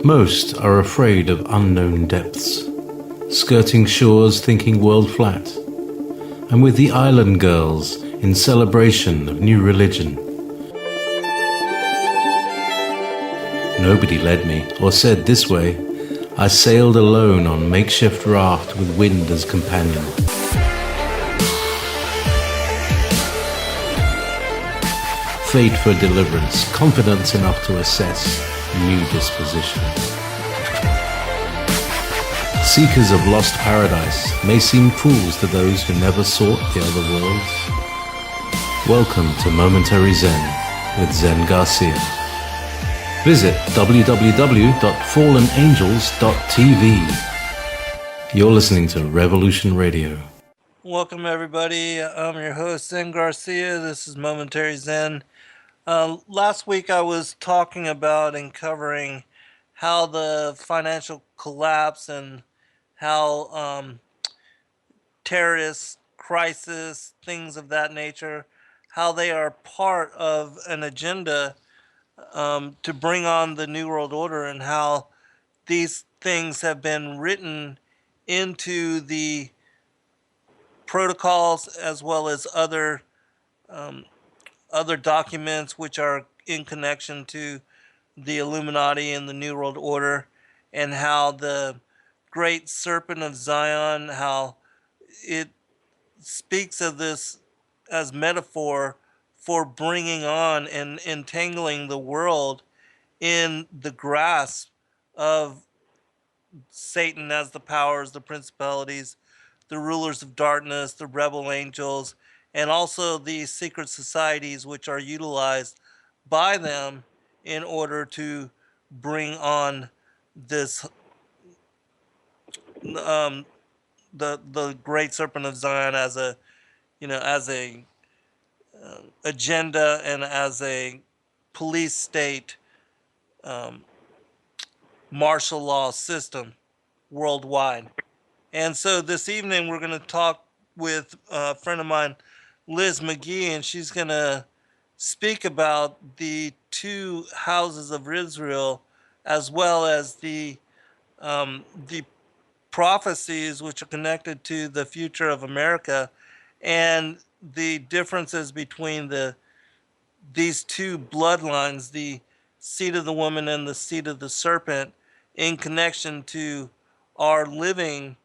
Most are afraid of unknown depths, skirting shores thinking world flat, and with the island girls in celebration of new religion. Nobody led me or said this way. I sailed alone on makeshift raft with wind as companion. Fate for deliverance, confidence enough to assess new disposition. Seekers of lost paradise may seem fools to those who never sought the other worlds. Welcome to Momentary Zen with Zen Garcia. Visit www.fallenangels.tv. You're listening to Revolution Radio. Welcome everybody. I'm your host Zen Garcia. This is Momentary Zen. Last week I was talking about and covering how the financial collapse and how terrorist crisis, things of that nature, how they are part of an agenda to bring on the New World Order, and how these things have been written into the protocols as well as other documents which are in connection to the Illuminati and the New World Order, and how the Great Serpent of Zion, how it speaks of this as metaphor for bringing on and entangling the world in the grasp of Satan as the powers, the principalities, the rulers of darkness, the rebel angels, and also the secret societies which are utilized by them in order to bring on this the Great Serpent of Zion as a agenda and as a police state martial law system worldwide. And so this evening we're going to talk with a friend of mine, Liz McGee, and she's going to speak about the two houses of Israel, as well as the prophecies which are connected to the future of America, and the differences between these two bloodlines, the seed of the woman and the seed of the serpent, in connection to our living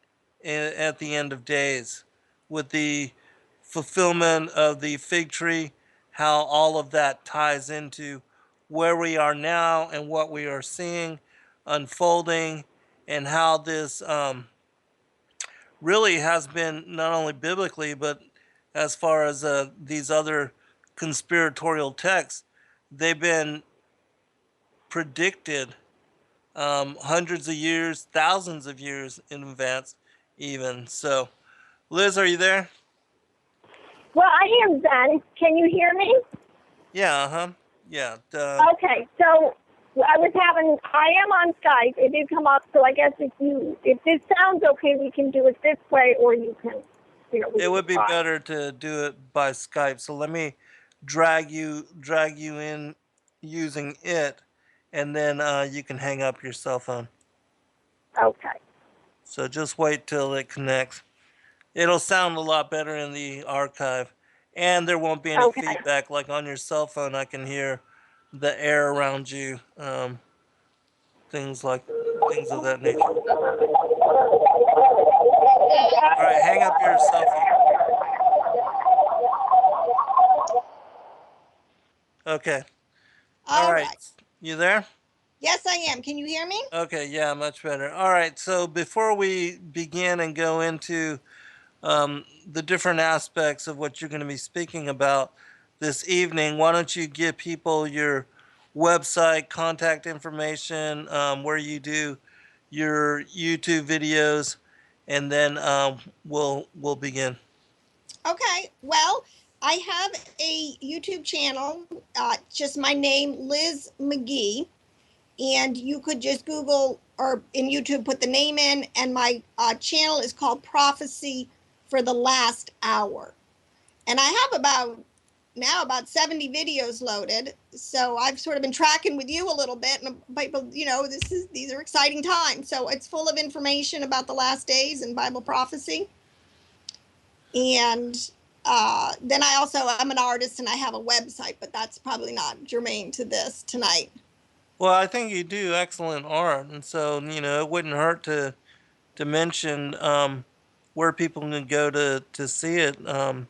at the end of days, with the fulfillment of the fig tree, how all of that ties into where we are now and what we are seeing unfolding, and how this really has been, not only biblically, but as far as these other conspiratorial texts, they've been predicted hundreds of years, thousands of years in advance even. So, Liz, are you there? Well, I am, Zen. Can you hear me? Yeah, yeah. Okay, so I am on Skype. It did come up, so I guess if this sounds okay, we can do it this way, or you can, it would be better to do it by Skype. So let me drag you in using it, and then you can hang up your cell phone. Okay. So just wait till it connects. It'll sound a lot better in the archive, and there won't be any feedback like on your cell phone. I can hear the air around you, things of that nature. All right, hang up your cell phone. Okay. All right. You there? Yes, I am. Can you hear me? Okay, yeah, much better. All right, so before we begin and go into the different aspects of what you're going to be speaking about this evening, why don't you give people your website, contact information, where you do your YouTube videos, and then we'll begin. Okay. Well, I have a YouTube channel, just my name, Liz McGee, and you could just Google or in YouTube put the name in, and my channel is called Prophecy for the Last Hour. And I have about now about 70 videos loaded. So I've sort of been tracking with you a little bit, and people, these are exciting times. So it's full of information about the last days and Bible prophecy. And then I'm an artist and I have a website, but that's probably not germane to this tonight. Well, I think you do excellent art, and so it wouldn't hurt to mention where people can go to see it. Might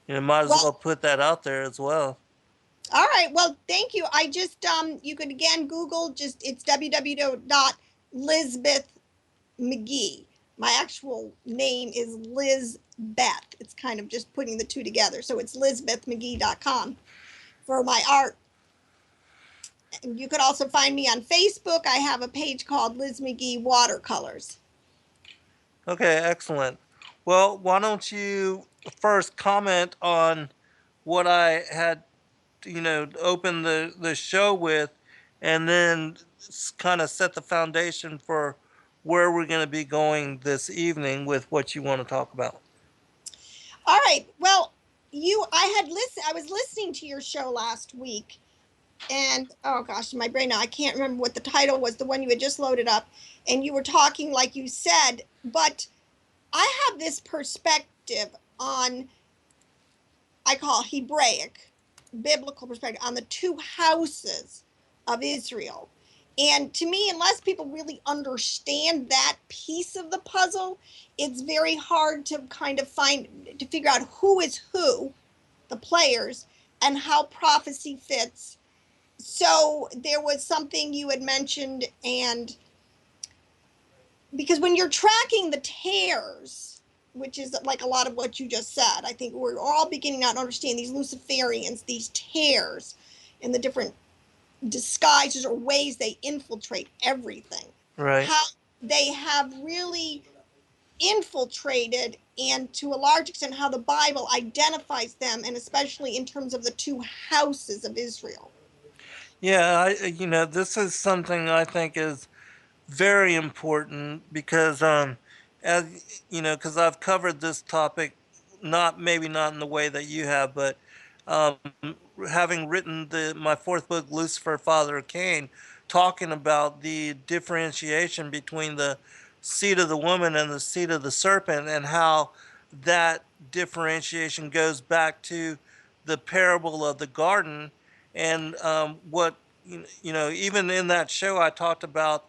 as well Well, put that out there as well. all right. Well, thank you. I just you could again Google, just it's www.lisbethmcgee. My actual name is Liz Beth. It's kind of just putting the two together. So it's lisbethmcgee.com for my art. And you could also find me on Facebook. I have a page called Liz McGee Watercolors. Okay, excellent. Well, why don't you first comment on what I had, opened the show with, and then kind of set the foundation for where we're going to be going this evening with what you want to talk about. All right. Well, I was listening to your show last week, and oh gosh, my brain now, I can't remember what the title was, the one you had just loaded up, and you were talking like you said, but I have this perspective on, I call Hebraic, biblical perspective on the two houses of Israel. And to me, unless people really understand that piece of the puzzle, it's very hard to kind of figure out who is who, the players, and how prophecy fits. So there was something you had mentioned, and because when you're tracking the tares, which is like a lot of what you just said, I think we're all beginning now to understand these Luciferians, these tares, and the different disguises or ways they infiltrate everything. Right. How they have really infiltrated, and to a large extent how the Bible identifies them, and especially in terms of the two houses of Israel. Yeah, this is something I think is very important because, as because I've covered this topic, maybe not in the way that you have, but um, having written my fourth book, Lucifer, Father of Cain, talking about the differentiation between the seed of the woman and the seed of the serpent, and how that differentiation goes back to the parable of the garden, and what even in that show I talked about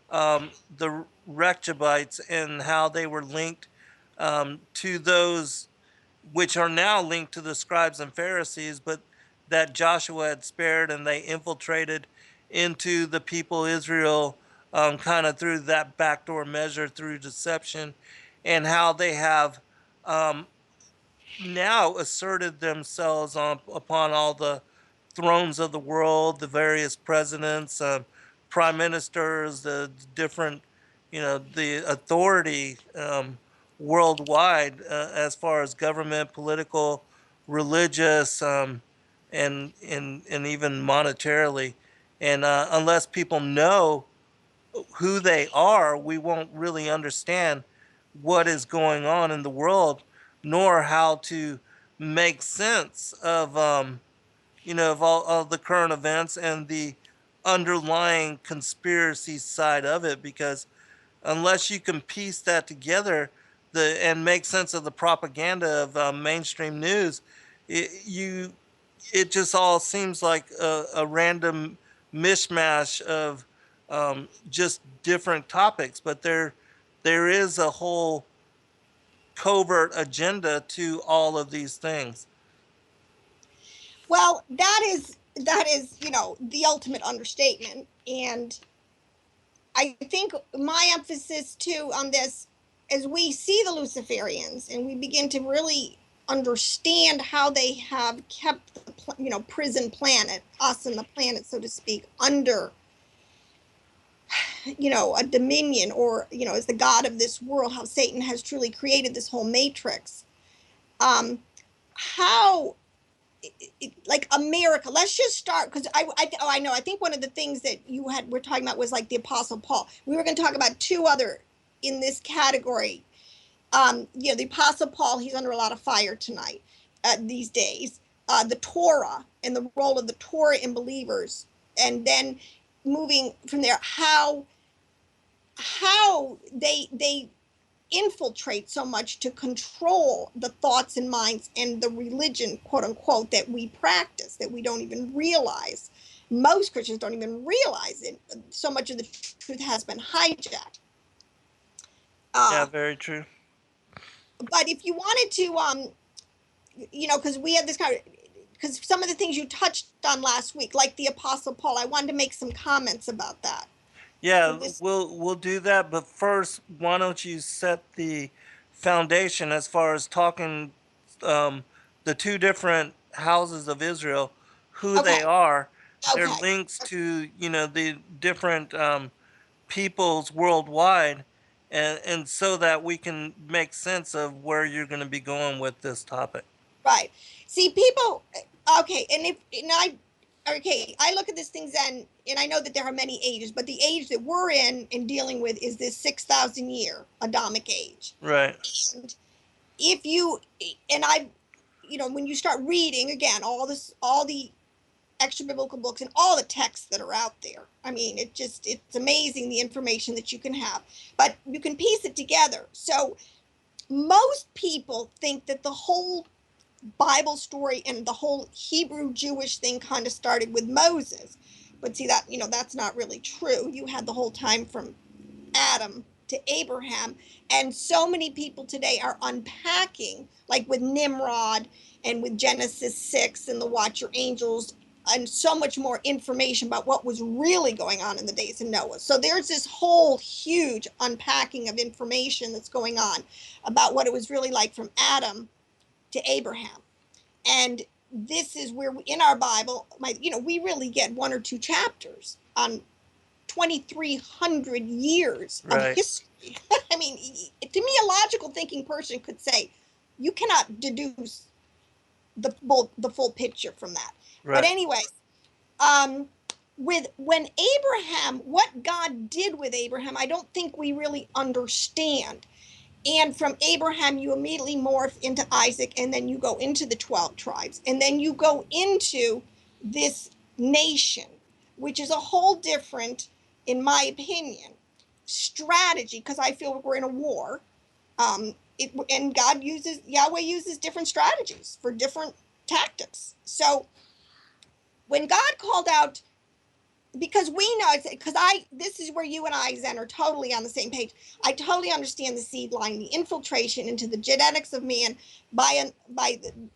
the Rechabites and how they were linked to those which are now linked to the scribes and Pharisees, but that Joshua had spared, and they infiltrated into the people Israel kind of through that backdoor measure, through deception, and how they have um, now asserted themselves upon all the thrones of the world, the various presidents, prime ministers, the different, the authority worldwide as far as government, political, religious, and even monetarily. And unless people know who they are, we won't really understand what is going on in the world, nor how to make sense of of all of the current events and the underlying conspiracy side of it. Because unless you can piece that together, and make sense of the propaganda of mainstream news, it just all seems like a random mishmash of just different topics. But there is a whole covert agenda to all of these things. Well, that is the ultimate understatement. And I think my emphasis too on this, as we see the Luciferians and we begin to really understand how they have kept the prison planet, us and the planet, so to speak, under a dominion, or as the god of this world, how Satan has truly created this whole matrix. How like America, let's just start, because I know, I think one of the things that we're talking about was like the Apostle Paul. We were going to talk about two other in this category. The Apostle Paul, he's under a lot of fire tonight, these days. the Torah and the role of the Torah in believers, and then moving from there, how they infiltrate so much to control the thoughts and minds and the religion, quote unquote, that we practice, that we don't even realize. Most Christians don't even realize it. So much of the truth has been hijacked. Yeah, very true. But if you wanted to, because we had this kind of, because some of the things you touched on last week, like the Apostle Paul, I wanted to make some comments about that. Yeah, we'll do that, but first, why don't you set the foundation as far as talking the two different houses of Israel, who they Okay. are, their Okay. links to the different peoples worldwide, and so that we can make sense of where you're going to be going with this topic. Right. See, people. Okay, I look at these things and I know that there are many ages, but the age that we're in and dealing with is this 6,000 year Adamic age. Right. And if you and I, when you start reading again all the extra biblical books and all the texts that are out there, I mean, it's amazing the information that you can have, but you can piece it together. So most people think that the whole Bible story and the whole Hebrew Jewish thing kind of started with Moses. But see, that's not really true. You had the whole time from Adam to Abraham. And so many people today are unpacking, like with Nimrod and with Genesis 6 and the Watch Your Angels, and so much more information about what was really going on in the days of Noah. So there's this whole huge unpacking of information that's going on about what it was really like from Adam to Abraham. And this is where in our Bible, we really get one or two chapters on 2,300 years of Right. history. I mean, to me, a logical thinking person could say, you cannot deduce the full picture from that. Right. But anyway, when Abraham, what God did with Abraham, I don't think we really understand. And from Abraham, you immediately morph into Isaac, and then you go into the 12 tribes. And then you go into this nation, which is a whole different, in my opinion, strategy, because I feel we're in a war. And Yahweh uses different strategies for different tactics. So when God called out, because we know, this is where you and I, Zen, are totally on the same page. I totally understand the seed line, the infiltration into the genetics of man by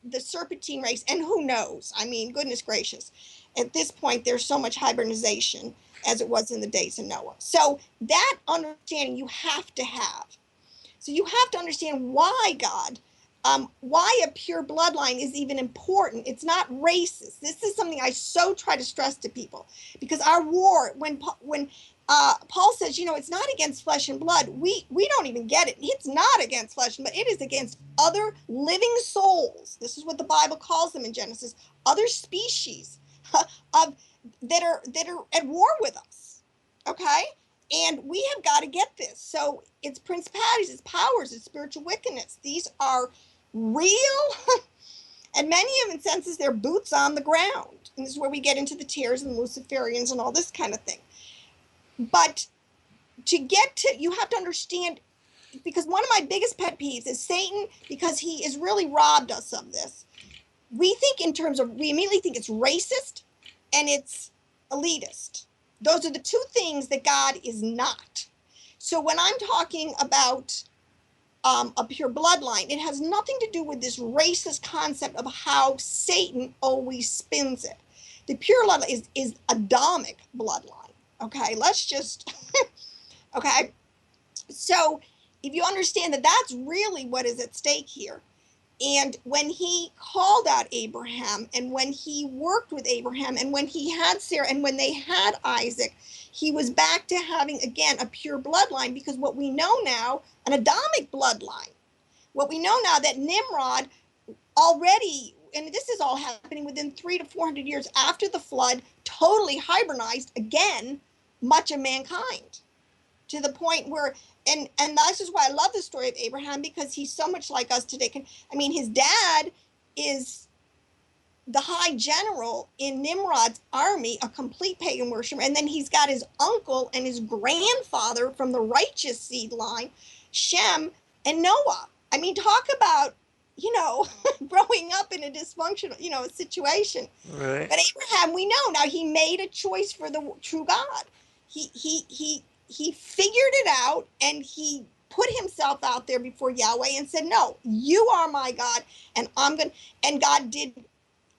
the serpentine race, and who knows? I mean, goodness gracious. At this point, there's so much hibernization as it was in the days of Noah. So that understanding you have to have. So you have to understand why God, why a pure bloodline is even important. It's not racist. This is something I so try to stress to people, because our war, when Paul says, it's not against flesh and blood, we don't even get it. It's not against flesh and blood. It is against other living souls. This is what the Bible calls them in Genesis, other species that are at war with us. Okay? And we have got to get this. So it's principalities, it's powers, it's spiritual wickedness. These are real, and many of them, in senses, they're boots on the ground. And this is where we get into the tares and the Luciferians and all this kind of thing. But you have to understand, because one of my biggest pet peeves is Satan, because he has really robbed us of this. We immediately think it's racist and it's elitist. Those are the two things that God is not. So when I'm talking about a pure bloodline, it has nothing to do with this racist concept of how Satan always spins it. The pure bloodline is Adamic bloodline. Okay, let's just, okay. So if you understand that that's really what is at stake here. And when he called out Abraham, and when he worked with Abraham, and when he had Sarah, and when they had Isaac, he was back to having, again, a pure bloodline, because what we know now, an Adamic bloodline, what we know now that Nimrod already, and this is all happening within 300 to 400 years after the flood, totally hibernized, again, much of mankind, to the point where, and this is why I love the story of Abraham, because he's so much like us today. His dad is the high general in Nimrod's army, a complete pagan worshiper, and then he's got his uncle and his grandfather from the righteous seed line, Shem and Noah. I mean, talk about, growing up in a dysfunctional, situation. Right. But Abraham, we know now he made a choice for the true God. He figured it out, and he put himself out there before Yahweh and said, "No, you are my God, and I'm going." And God did.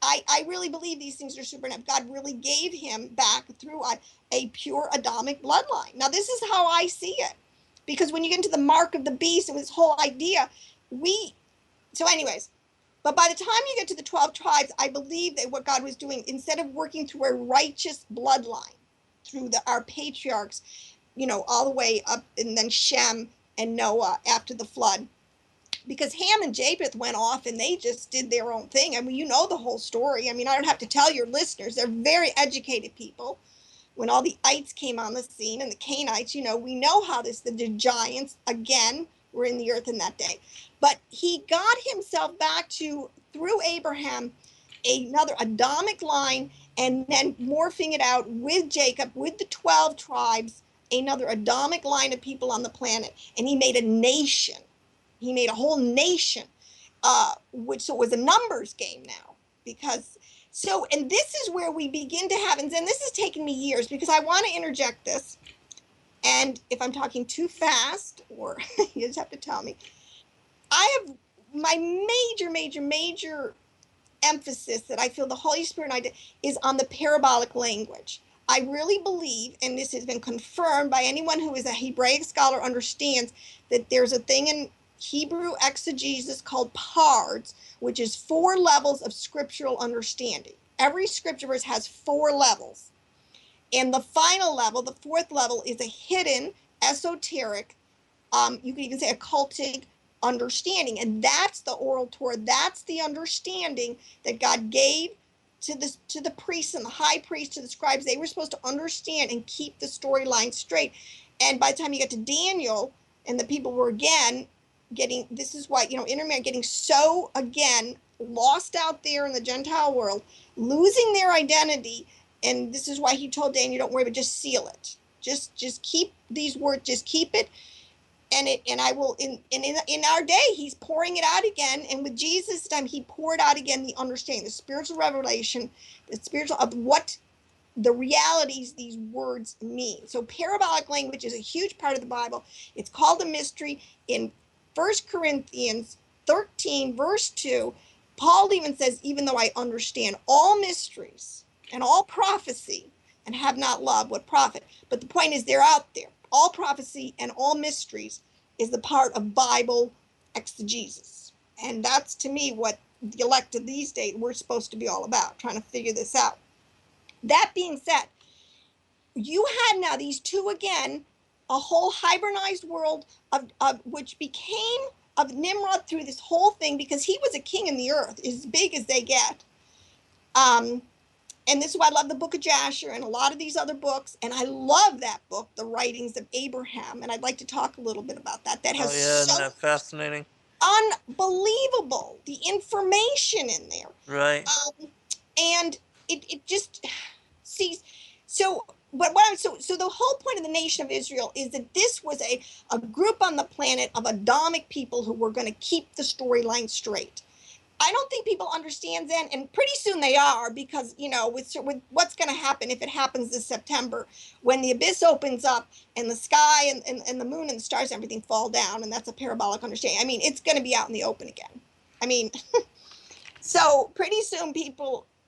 I really believe these things are supernatural. God really gave him back through a pure Adamic bloodline. Now, this is how I see it, because when you get into the mark of the beast and this whole idea, anyways, but by the time you get to the 12 tribes, I believe that what God was doing, instead of working through a righteous bloodline, through our patriarchs, all the way up, and then Shem and Noah after the flood, because Ham and Japheth went off and they just did their own thing. I mean, you know the whole story. I mean, I don't have to tell your listeners. They're very educated people. When all the ites came on the scene and the Canaanites, we know how the giants, again, were in the earth in that day. But he got himself back to, through Abraham, another Adamic line, and then morphing it out with Jacob, with the 12 tribes, another Adamic line of people on the planet. And he made a nation. He made a whole nation, so it was a numbers game now. And this is where we begin to have, and this has taken me years, because I want to interject this. And if I'm talking too fast, or you just have to tell me, I have my major emphasis that I feel the Holy Spirit and I did is on the parabolic language. I really believe, and this has been confirmed by anyone who is a Hebraic scholar, understands that there's a thing in Hebrew exegesis called pards, which is 4 levels of scriptural understanding. Every scripture verse has 4 levels. And the final level, the 4th level, is a hidden, esoteric, you could even say occultic understanding. And that's the oral Torah. That's the understanding that God gave to the priests and the high priest, to the scribes. They were supposed to understand and keep the storyline straight. And by the time you get to Daniel, and the people were again getting, this is why, intermarried, getting so, again, lost out there in the Gentile world, losing their identity. And this is why he told Daniel, don't worry, but just seal it. Just keep these words, just keep it. And I will, in our day, he's pouring it out again. And with Jesus' time, he poured out again the understanding, the spiritual revelation, the spiritual of what the realities these words mean. So parabolic language is a huge part of the Bible. It's called a mystery. In 1 Corinthians 13, verse 2, Paul even says, even though I understand all mysteries and all prophecy and have not love, what profit? But the point is, they're out there. All prophecy and all mysteries is the part of Bible exegesis. And that's, to me, what the elect of these days, we're supposed to be all about, trying to figure this out. That being said, you had now these two, again, a whole hybridized world of which became of Nimrod through this whole thing, because he was a king in the earth, as big as they get. And this is why I love the book of Jasher and a lot of these other books. And I love that book, The Writings of Abraham. And I'd like to talk a little bit about that. That has isn't that fascinating? Unbelievable, the information in there. Right. And it just sees. So the whole point of the nation of Israel is that this was a group on the planet of Adamic people who were going to keep the storyline straight. I don't think people understand then, and pretty soon they are, because, with what's going to happen if it happens this September, when the abyss opens up and the sky and the moon and the stars and everything fall down, and that's a parabolic understanding. I mean, it's going to be out in the open again. I mean, so pretty soon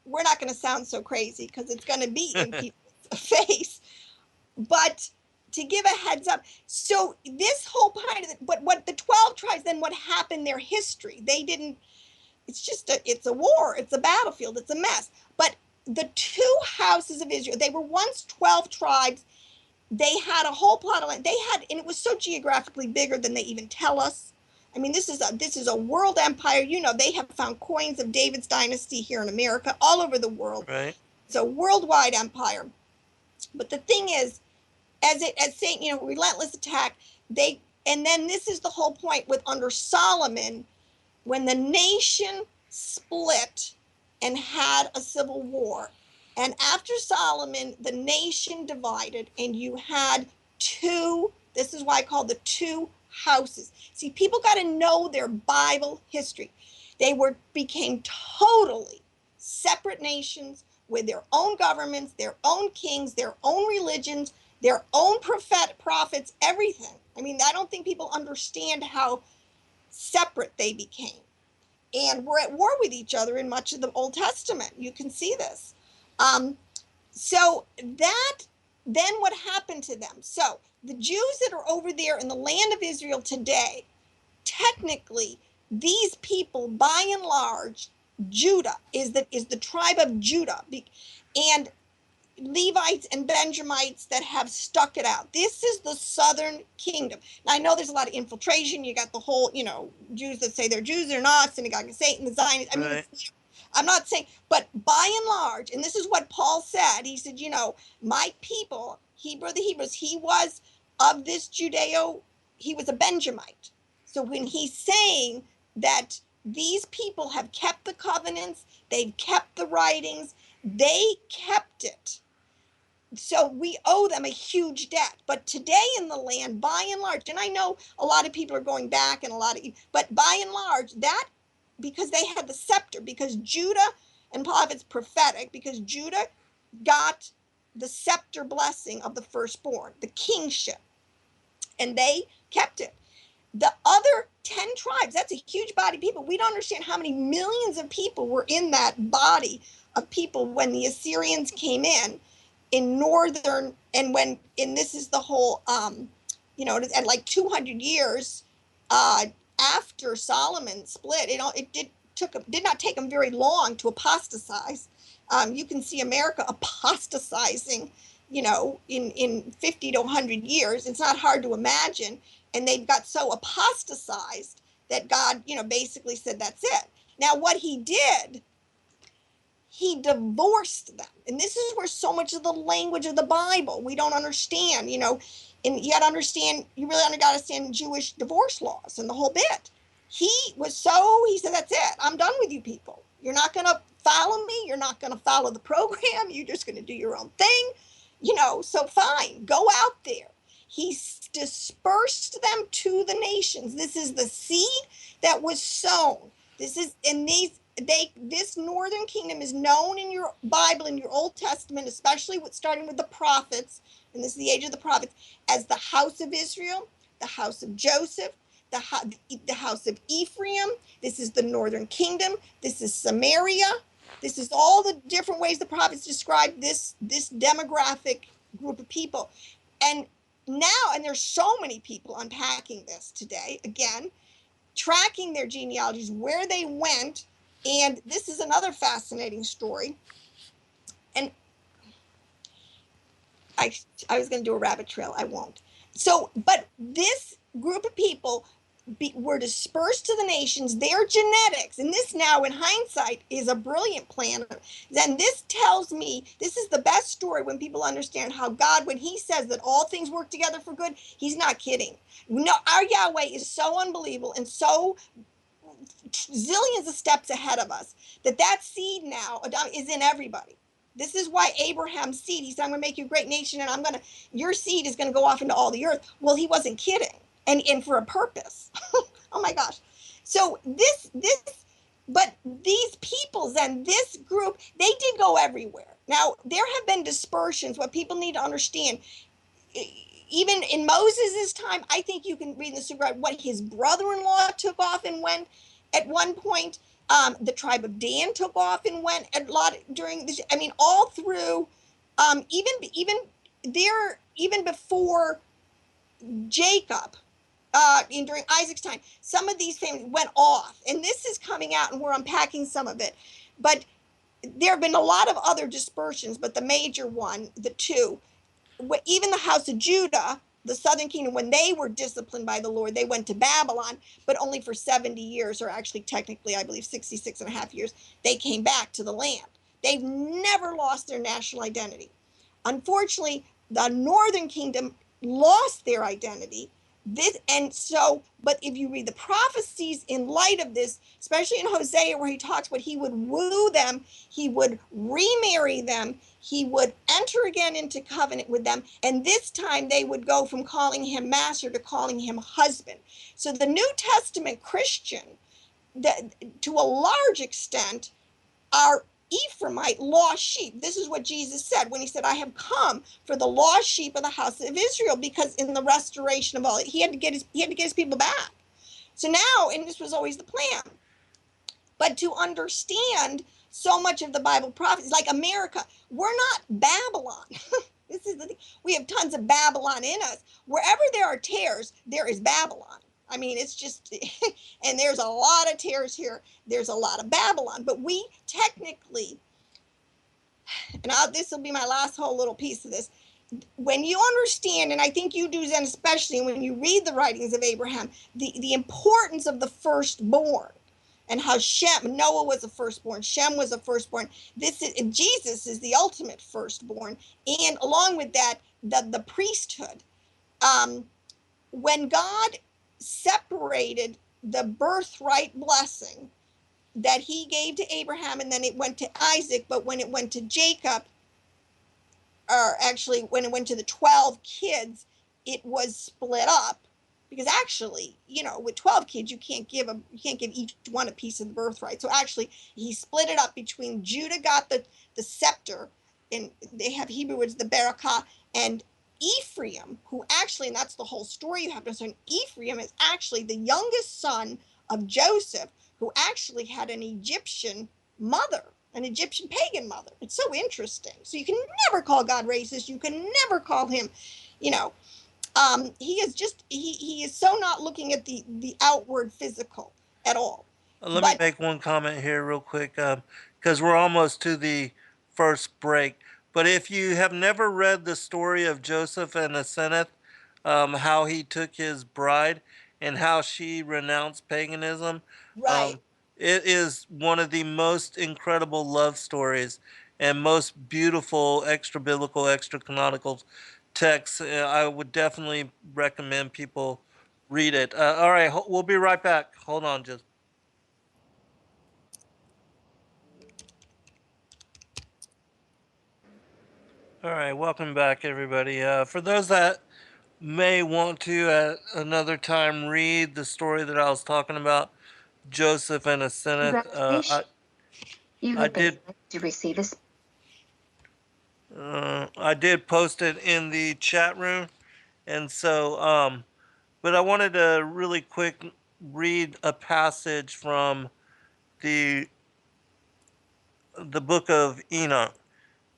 we're not going to sound so crazy because it's going to be in people's face. But to give a heads up, so this whole part of it, but what the 12 tribes, then what happened, their history, they didn't, it's a war, it's a battlefield, it's a mess. But the 2 houses of Israel, they were once 12 tribes. They had a whole plot of land. And it was so geographically bigger than they even tell us. I mean, this is a world empire. They have found coins of David's dynasty here in America, all over the world. Right. It's a worldwide empire. But the thing is, as saying, relentless attack, and then this is the whole point with under Solomon, when the nation split and had a civil war. And after Solomon, the nation divided, and you had two, this is why I call the two houses. See, people got to know their Bible history. They became totally separate nations with their own governments, their own kings, their own religions, their own prophets, everything. I mean, I don't think people understand how separate they became. And we're at war with each other in much of the Old Testament. You can see this. So that, then what happened to them? So the Jews that are over there in the land of Israel today, technically, these people, by and large, Judah is the tribe of Judah, and Levites and Benjamites that have stuck it out. This is the southern kingdom. Now, I know there's a lot of infiltration. You got the whole, Jews that say they're Jews, they're not, synagogue of Satan, the Zionists. I mean, I'm not saying, but by and large, and this is what Paul said, he said, my people, Hebrew, the Hebrews, he was of this he was a Benjamite. So when he's saying that these people have kept the covenants, they've kept the writings, they kept it. So we owe them a huge debt. But today in the land, by and large, and I know a lot of people are going back and but by and large, that, because they had the scepter, because Judah, and Paul, it's prophetic, because Judah got the scepter blessing of the firstborn, the kingship, and they kept it. The other 10 tribes, that's a huge body of people. We don't understand how many millions of people were in that body of people when the Assyrians came in northern, and this is the whole, at like 200 years after Solomon split, it did not take them very long to apostatize. You can see America apostatizing, in 50 to 100 years. It's not hard to imagine. And they've got so apostatized that God, basically said, that's it. Now, what he did, he divorced them. And this is where so much of the language of the Bible we don't understand, and you got to understand, you really got to understand Jewish divorce laws and the whole bit. He said, that's it. I'm done with you people. You're not going to follow me. You're not going to follow the program. You're just going to do your own thing. So fine, go out there. He dispersed them to the nations. This is the seed that was sown. This northern kingdom is known in your Bible, in your Old Testament, especially starting with the prophets, and this is the age of the prophets, as the house of Israel, the house of Joseph, the house of Ephraim. This is the northern kingdom. This is Samaria. This is all the different ways the prophets describe this demographic group of people. And there's so many people unpacking this today, again, tracking their genealogies, where they went. And this is another fascinating story. And I was going to do a rabbit trail. I won't. So, but this group of people were dispersed to the nations, their genetics, and this now in hindsight is a brilliant plan. Then this tells me, this is the best story when people understand how God, when he says that all things work together for good, he's not kidding. No, our Yahweh is so unbelievable and so zillions of steps ahead of us that seed now is in everybody. This is why Abraham's seed, he said, I'm going to make you a great nation, and your seed is going to go off into all the earth. Well, he wasn't kidding. And for a purpose. Oh my gosh. So but these peoples and this group, they did go everywhere. Now, there have been dispersions. What people need to understand, even in Moses' time, I think you can read in the Scripture what his brother-in-law took off and went at one point. The tribe of Dan took off and went a lot during this. I mean, all through, even before Jacob, during Isaac's time, some of these families went off, and this is coming out, and we're unpacking some of it. But there have been a lot of other dispersions, but the major one, the two, even the house of Judah, the southern kingdom, when they were disciplined by the Lord, they went to Babylon, but only for 70 years, or actually technically, I believe 66 and a half years, they came back to the land. They've never lost their national identity. Unfortunately, the northern kingdom lost their identity, But if you read the prophecies in light of this, especially in Hosea, where he talks about he would woo them, he would remarry them, he would enter again into covenant with them, and this time they would go from calling him master to calling him husband. So the New Testament Christian, to a large extent, are Ephraimite lost sheep. This is what Jesus said when he said, I have come for the lost sheep of the house of Israel, because in the restoration of all, he had to get his people back. So now, and this was always the plan, but to understand so much of the Bible prophecies, like America, we're not Babylon. This is the thing. We have tons of Babylon in us. Wherever there are tares, there is Babylon. I mean, it's just, and there's a lot of tares here. There's a lot of Babylon, but we technically, and this will be my last whole little piece of this. When you understand, and I think you do, Zen, especially when you read the writings of Abraham, the importance of the firstborn, and how Noah was a firstborn, Shem was a firstborn. Jesus is the ultimate firstborn, and along with that, the priesthood. When God separated the birthright blessing that he gave to Abraham, and then it went to Isaac, but when it went to Jacob, or actually when it went to the 12 kids, it was split up, because actually, with 12 kids, you can't give each one a piece of the birthright. So actually, he split it up between Judah got the scepter, and they have Hebrew words, the barakah, and Ephraim, who actually, and that's the whole story you have to understand, Ephraim is actually the youngest son of Joseph, who actually had an Egyptian mother, an Egyptian pagan mother. It's so interesting. So you can never call God racist. You can never call him, he is so not looking at the outward physical at all. Let me make one comment here real quick, because we're almost to the first break. But if you have never read the story of Joseph and Asenath, how he took his bride and how she renounced paganism, right. It is one of the most incredible love stories and most beautiful extra biblical, extra canonical texts. I would definitely recommend people read it. All right, we'll be right back. Hold on, just. All right, welcome back, everybody. For those that may want to at another time read the story that I was talking about, Joseph and Asenath, I did post it in the chat room, and so but I wanted to really quick read a passage from the book of Enoch,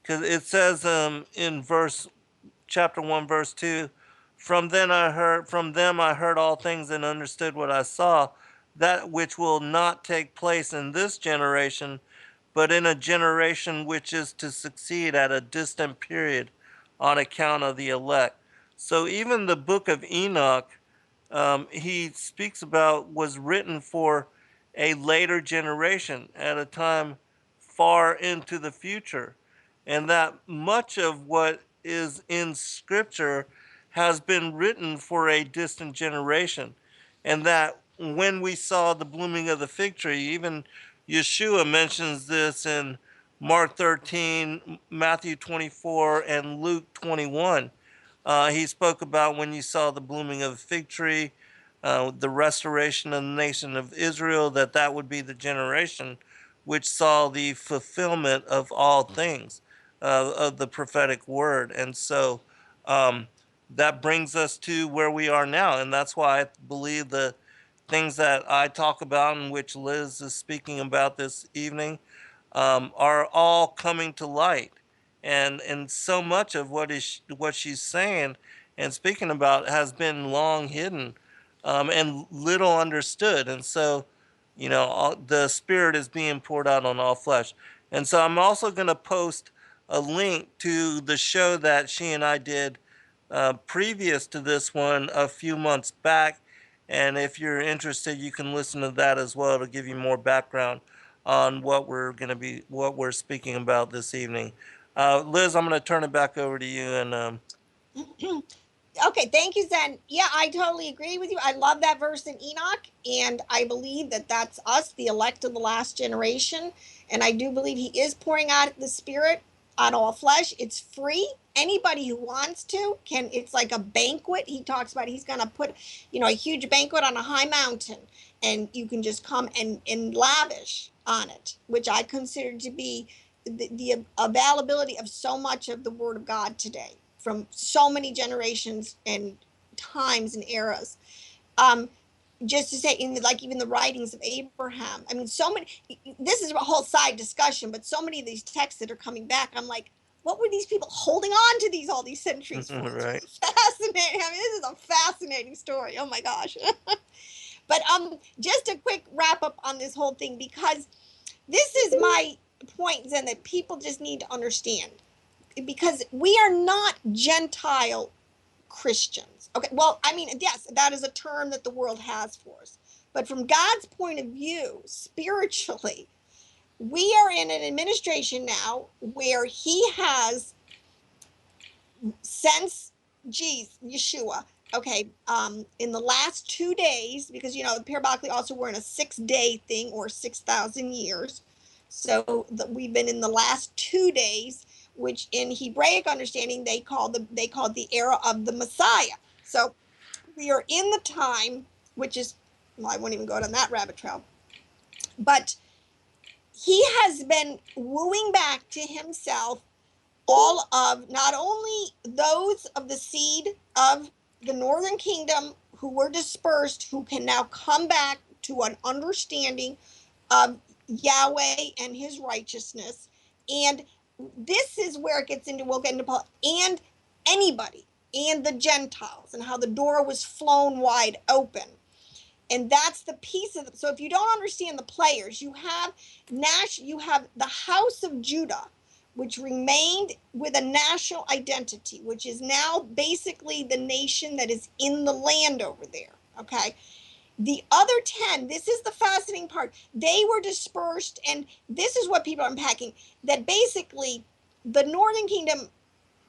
because it says in chapter 1 verse 2, from them I heard all things and understood what I saw, that which will not take place in this generation, but in a generation which is to succeed at a distant period, on account of the elect. So even the book of Enoch, he speaks about, was written for a later generation at a time far into the future, and that much of what is in scripture has been written for a distant generation, and that when we saw the blooming of the fig tree, even Yeshua mentions this in Mark 13, Matthew 24, and Luke 21. He spoke about when you saw the blooming of the fig tree, the restoration of the nation of Israel, that would be the generation which saw the fulfillment of all things, of the prophetic word. And so that brings us to where we are now. And that's why I believe the things that I talk about, and which Liz is speaking about this evening, are all coming to light. And so much of what she's saying and speaking about has been long hidden, and little understood. And so, the Spirit is being poured out on all flesh. And so I'm also going to post a link to the show that she and I did previous to this one a few months back. And if you're interested, you can listen to that as well to give you more background on what we're speaking about this evening. Liz, I'm going to turn it back over to you. And Okay, thank you, Zen. Yeah, I totally agree with you. I love that verse in Enoch, and I believe that that's us, the elect of the last generation. And I do believe he is pouring out the Spirit on all flesh. It's free. Anybody who wants to can. It's like a banquet. He talks about he's going to put, a huge banquet on a high mountain, and you can just come and lavish on it, which I consider to be the availability of so much of the Word of God today from so many generations and times and eras. Um, just to say, in like even the writings of Abraham, I mean, so many. This is a whole side discussion, but so many of these texts that are coming back, I'm like, what were these people holding on to these all these centuries for? Right. It's fascinating. I mean, this is a fascinating story. Oh my gosh. But just a quick wrap up on this whole thing, because this is my point, Zen, that people just need to understand, because we are not Gentile Christians. Okay, well, I mean, yes, that is a term that the world has for us. But from God's point of view, spiritually, we are in an administration now where he has, since Yeshua, okay, in the last 2 days, because, parabolically also we're in a 6-day thing, or 6,000 years. So we've been in the last 2 days, which in Hebraic understanding they call the era of the Messiah. So we are in the time, which is, well, I won't even go down that rabbit trail, but he has been wooing back to himself all of, not only those of the seed of the northern kingdom who were dispersed, who can now come back to an understanding of Yahweh and his righteousness. And this is where it gets into, we'll get into Paul, and anybody, and the Gentiles, and how the door was flown wide open. And that's the piece of it. So if you don't understand the players, you have the House of Judah, which remained with a national identity, which is now basically the nation that is in the land over there. Okay. The other 10, this is the fascinating part. They were dispersed, and this is what people are unpacking, that basically the Northern Kingdom,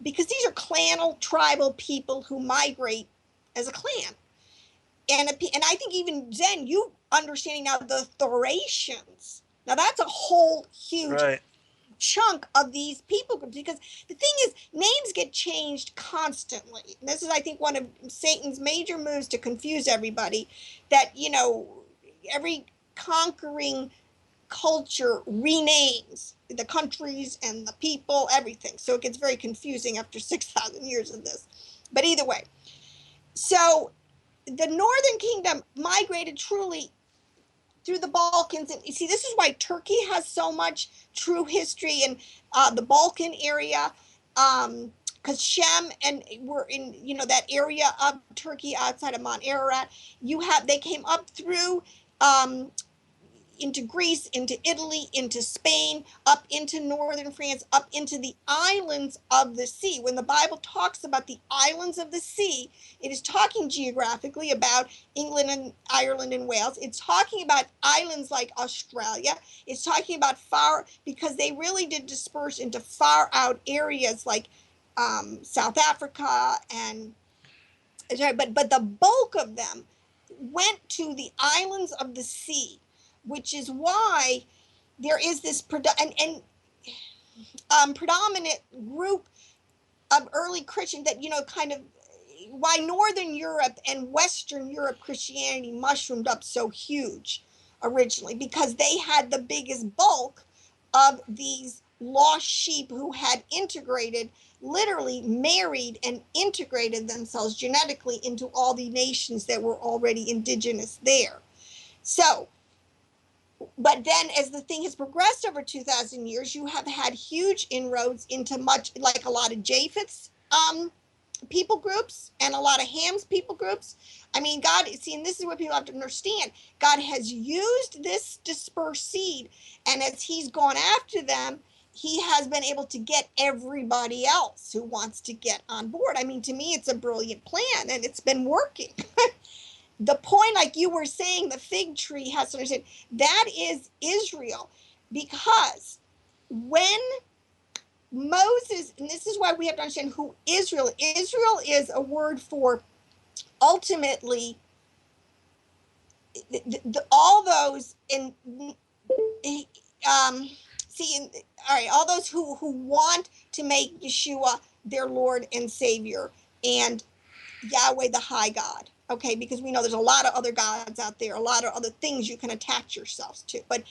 because these are clanal, tribal people who migrate as a clan. And I think even Zen, you understanding now the Thracians. Now that's a whole huge Right. chunk of these people groups, because the thing is, names get changed constantly. And this is, I think, one of Satan's major moves to confuse everybody, that every conquering culture renames the countries and the people, everything, so it gets very confusing after 6,000 years of this. But either way, so the Northern Kingdom migrated truly through the Balkans. And you see, this is why Turkey has so much true history in the Balkan area, because Shem and we're in, that area of Turkey outside of Mount Ararat. They came up through into Greece, into Italy, into Spain, up into northern France, up into the islands of the sea. When the Bible talks about the islands of the sea, it is talking geographically about England and Ireland and Wales. It's talking about islands like Australia. It's talking about because they really did disperse into far out areas like South Africa, and but the bulk of them went to the islands of the sea, which is why there is this predominant group of early Christian that, kind of why Northern Europe and Western Europe Christianity mushroomed up so huge originally, because they had the biggest bulk of these lost sheep who had literally married and integrated themselves genetically into all the nations that were already indigenous there. So, but then as the thing has progressed over 2,000 years, you have had huge inroads into much, like a lot of Japheth's people groups and a lot of Ham's people groups. I mean, God, see, and this is what people have to understand. God has used this dispersed seed, and as he's gone after them, he has been able to get everybody else who wants to get on board. I mean, to me, it's a brilliant plan, and it's been working. The point, like you were saying, the fig tree has to understand, that is Israel, because when Moses, and this is why we have to understand who Israel is. Israel is a word for ultimately all those in all right, all those who want to make Yeshua their Lord and Savior, and Yahweh the high God. Okay, because we know there's a lot of other gods out there, a lot of other things you can attach yourselves to. But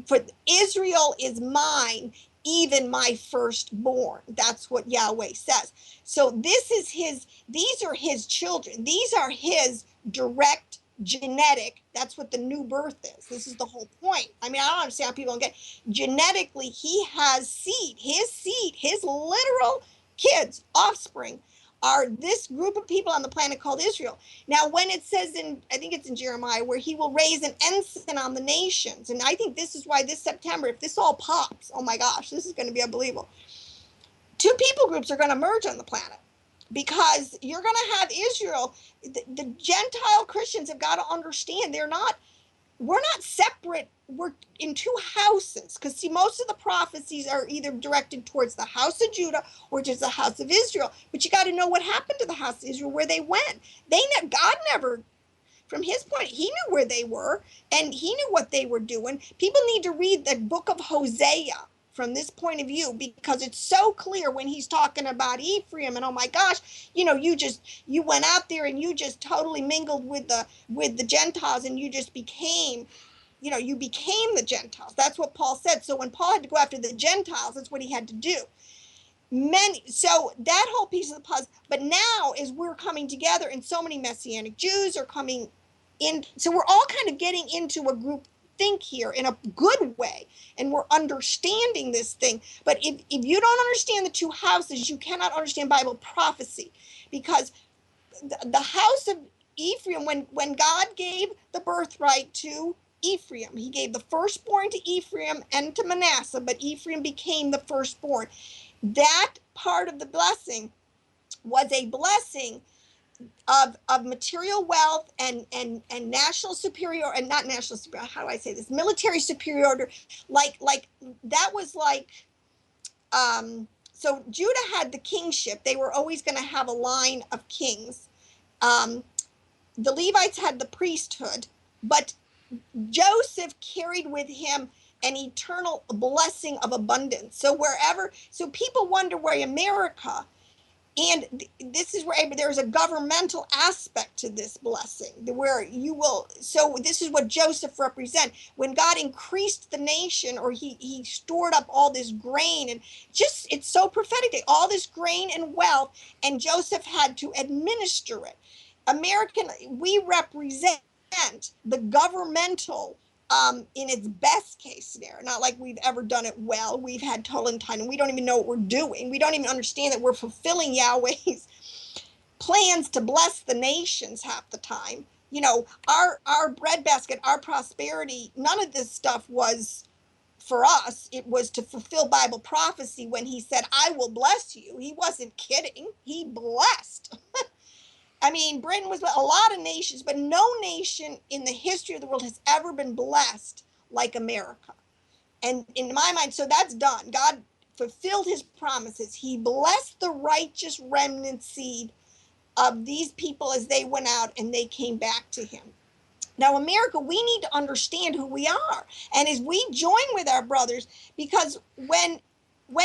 for Israel is mine, even my firstborn. That's what Yahweh says. So these are his children. These are his direct genetic. That's what the new birth is. This is the whole point. I mean, I don't understand how people don't get genetically, he has seed, his literal kids, offspring are this group of people on the planet called Israel. Now, when it says in, I think it's in Jeremiah, where he will raise an ensign on the nations. And I think this is why this September, if this all pops, oh my gosh, this is going to be unbelievable. Two people groups are going to merge on the planet because you're going to have Israel. The Gentile Christians have got to understand we're not separate. We're in two houses, because see, most of the prophecies are either directed towards the house of Judah or just the house of Israel. But you got to know what happened to the house of Israel, where they went. God never, from his point, he knew where they were and he knew what they were doing. People need to read the book of Hosea from this point of view, because it's so clear when he's talking about Ephraim and, oh my gosh, you went out there and you just totally mingled with the Gentiles, and you just became, you became the Gentiles. That's what Paul said. So when Paul had to go after the Gentiles, that's what he had to do. So that whole piece of the puzzle. But now, as we're coming together, and so many Messianic Jews are coming in, so we're all kind of getting into a group think here in a good way, and we're understanding this thing. But if you don't understand the two houses, you cannot understand Bible prophecy, because the house of Ephraim, when God gave the birthright to Ephraim, he gave the firstborn to Ephraim and to Manasseh, but Ephraim became the firstborn. That part of the blessing was a blessing of material wealth and national superior, and not national superior, how do I say this, military superiority, like that was like, so Judah had the kingship. They were always going to have a line of kings. The Levites had the priesthood, but Joseph carried with him an eternal blessing of abundance. So people wonder why America, and this is where there's a governmental aspect to this blessing, where so this is what Joseph represents. When God increased the nation, or he stored up all this grain, and just, it's so prophetic, all this grain and wealth, and Joseph had to administer it. We represent the governmental, in its best case scenario. Not like we've ever done it well. We've had total entitlement. We don't even know what we're doing. We don't even understand that we're fulfilling Yahweh's plans to bless the nations half the time. Our breadbasket, our prosperity, none of this stuff was for us. It was to fulfill Bible prophecy when he said, I will bless you. He wasn't kidding. He blessed. I mean, Britain was a lot of nations, but no nation in the history of the world has ever been blessed like America. And in my mind, so that's done. God fulfilled his promises. He blessed the righteous remnant seed of these people as they went out and they came back to him. Now, America, we need to understand who we are. And as we join with our brothers, because when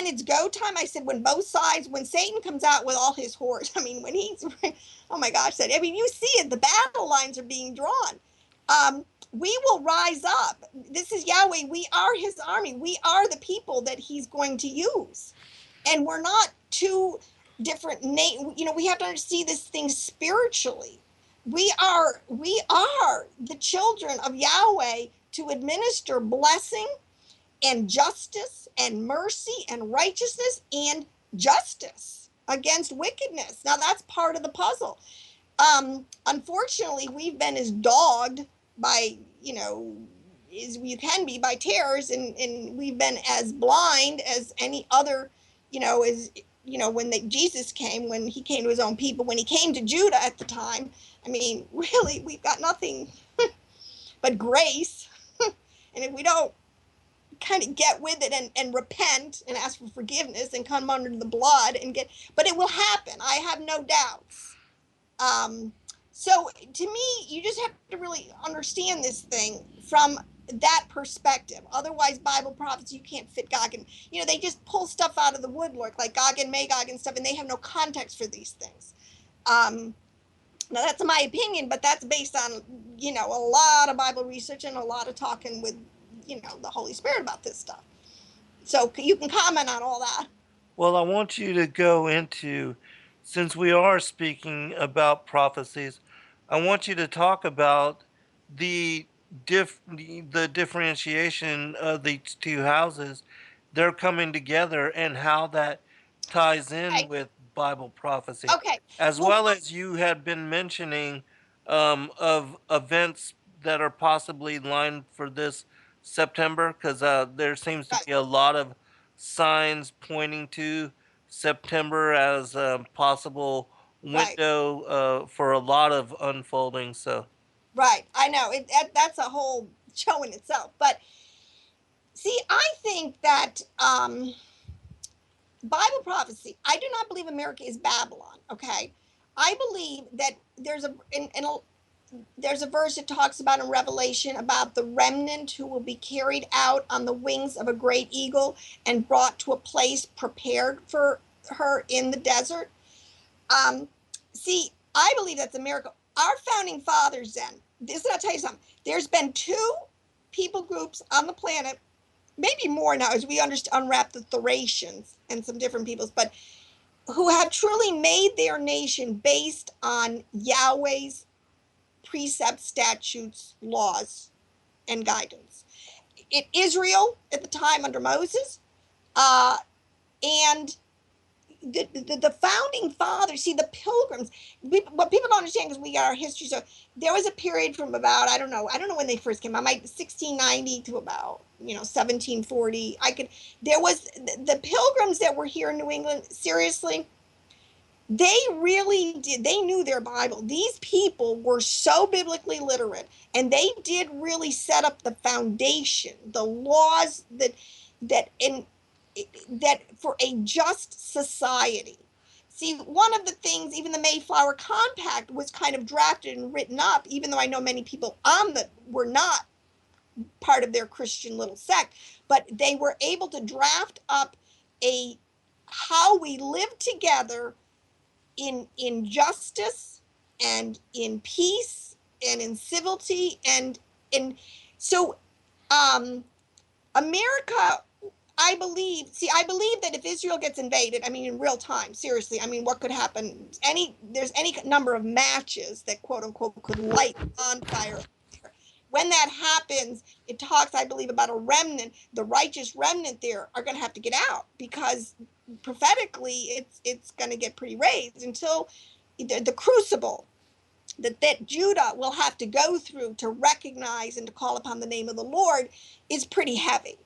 it's go time, I said, when Satan comes out with all his hordes, I mean, when he's, oh my gosh, you see it, the battle lines are being drawn. We will rise up. This is Yahweh. We are his army. We are the people that he's going to use. And we're not two different, we have to see this thing spiritually. We are the children of Yahweh to administer blessing and justice and mercy and righteousness and justice against wickedness. Now that's part of the puzzle. Unfortunately, we've been as dogged by, as we can be, by terrors, and we've been as blind as any other, when Jesus came, when he came to his own people, when he came to Judah at the time. I mean, really, we've got nothing but grace. And if we don't kind of get with it and repent and ask for forgiveness and come under the blood and get, but it will happen. I have no doubts. So to me, you just have to really understand this thing from that perspective. Otherwise, Bible prophecy, you can't fit Gog and, they just pull stuff out of the woodwork like Gog and Magog and stuff, and they have no context for these things. Now that's my opinion, but that's based on, a lot of Bible research and a lot of talking with, the Holy Spirit about this stuff. So you can comment on all that. Well, I want you to go into, since we are speaking about prophecies, I want you to talk about the the differentiation of the two houses. They're coming together and how that ties in Okay. with Bible prophecy, Okay. as Well, well as you had been mentioning of events that are possibly lined for this September, because there seems to right, be a lot of signs pointing to September as a possible right, window for a lot of unfolding. So, right. I know that's a whole show in itself. But see, I think that Bible prophecy. I do not believe America is Babylon. Okay, I believe that there's a verse that talks about in Revelation about the remnant who will be carried out on the wings of a great eagle and brought to a place prepared for her in the desert. See, I believe that's America. Our founding fathers then, I'll tell you something. There's been two people groups on the planet, maybe more now as we unwrap the Thracians and some different peoples, but who have truly made their nation based on Yahweh's precepts, statutes, laws, and guidance. Israel at the time under Moses, and the founding fathers, see the pilgrims, what people don't understand, because we got our history, so there was a period from about, I don't know when they first came, I might 1690 to about 1740. There was the pilgrims that were here in New England, seriously, they really did, they knew their Bible. These people were so biblically literate, and they did really set up the foundation, the laws that for a just society. See, one of the things, even the Mayflower Compact was kind of drafted and written up, even though I know many people were not part of their Christian little sect, but they were able to draft up how we live together in justice and in peace and in civility and so America, I believe that if Israel gets invaded, I mean, in real time, seriously, I mean, what could happen? There's any number of matches that quote unquote could light on fire. When that happens, it talks, I believe, about a remnant. The righteous remnant there are going to have to get out, because prophetically it's going to get pretty raised until the crucible that Judah will have to go through to recognize and to call upon the name of the Lord is pretty heavy.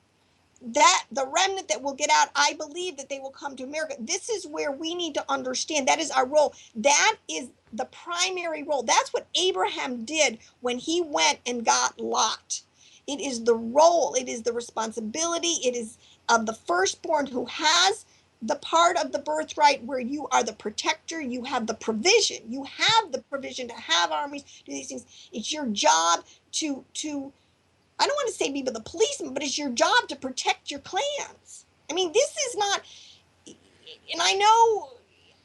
That the remnant that will get out, I believe that they will come to America. This is where we need to understand that is our role. That is the primary role. That's what Abraham did when he went and got Lot. It is the role, it is the responsibility, it is of the firstborn who has the part of the birthright where you are the protector, you have the provision. You have the provision to have armies, do these things. It's your job to I don't want to say be the policeman, but it's your job to protect your clans. I mean, this is not, and I know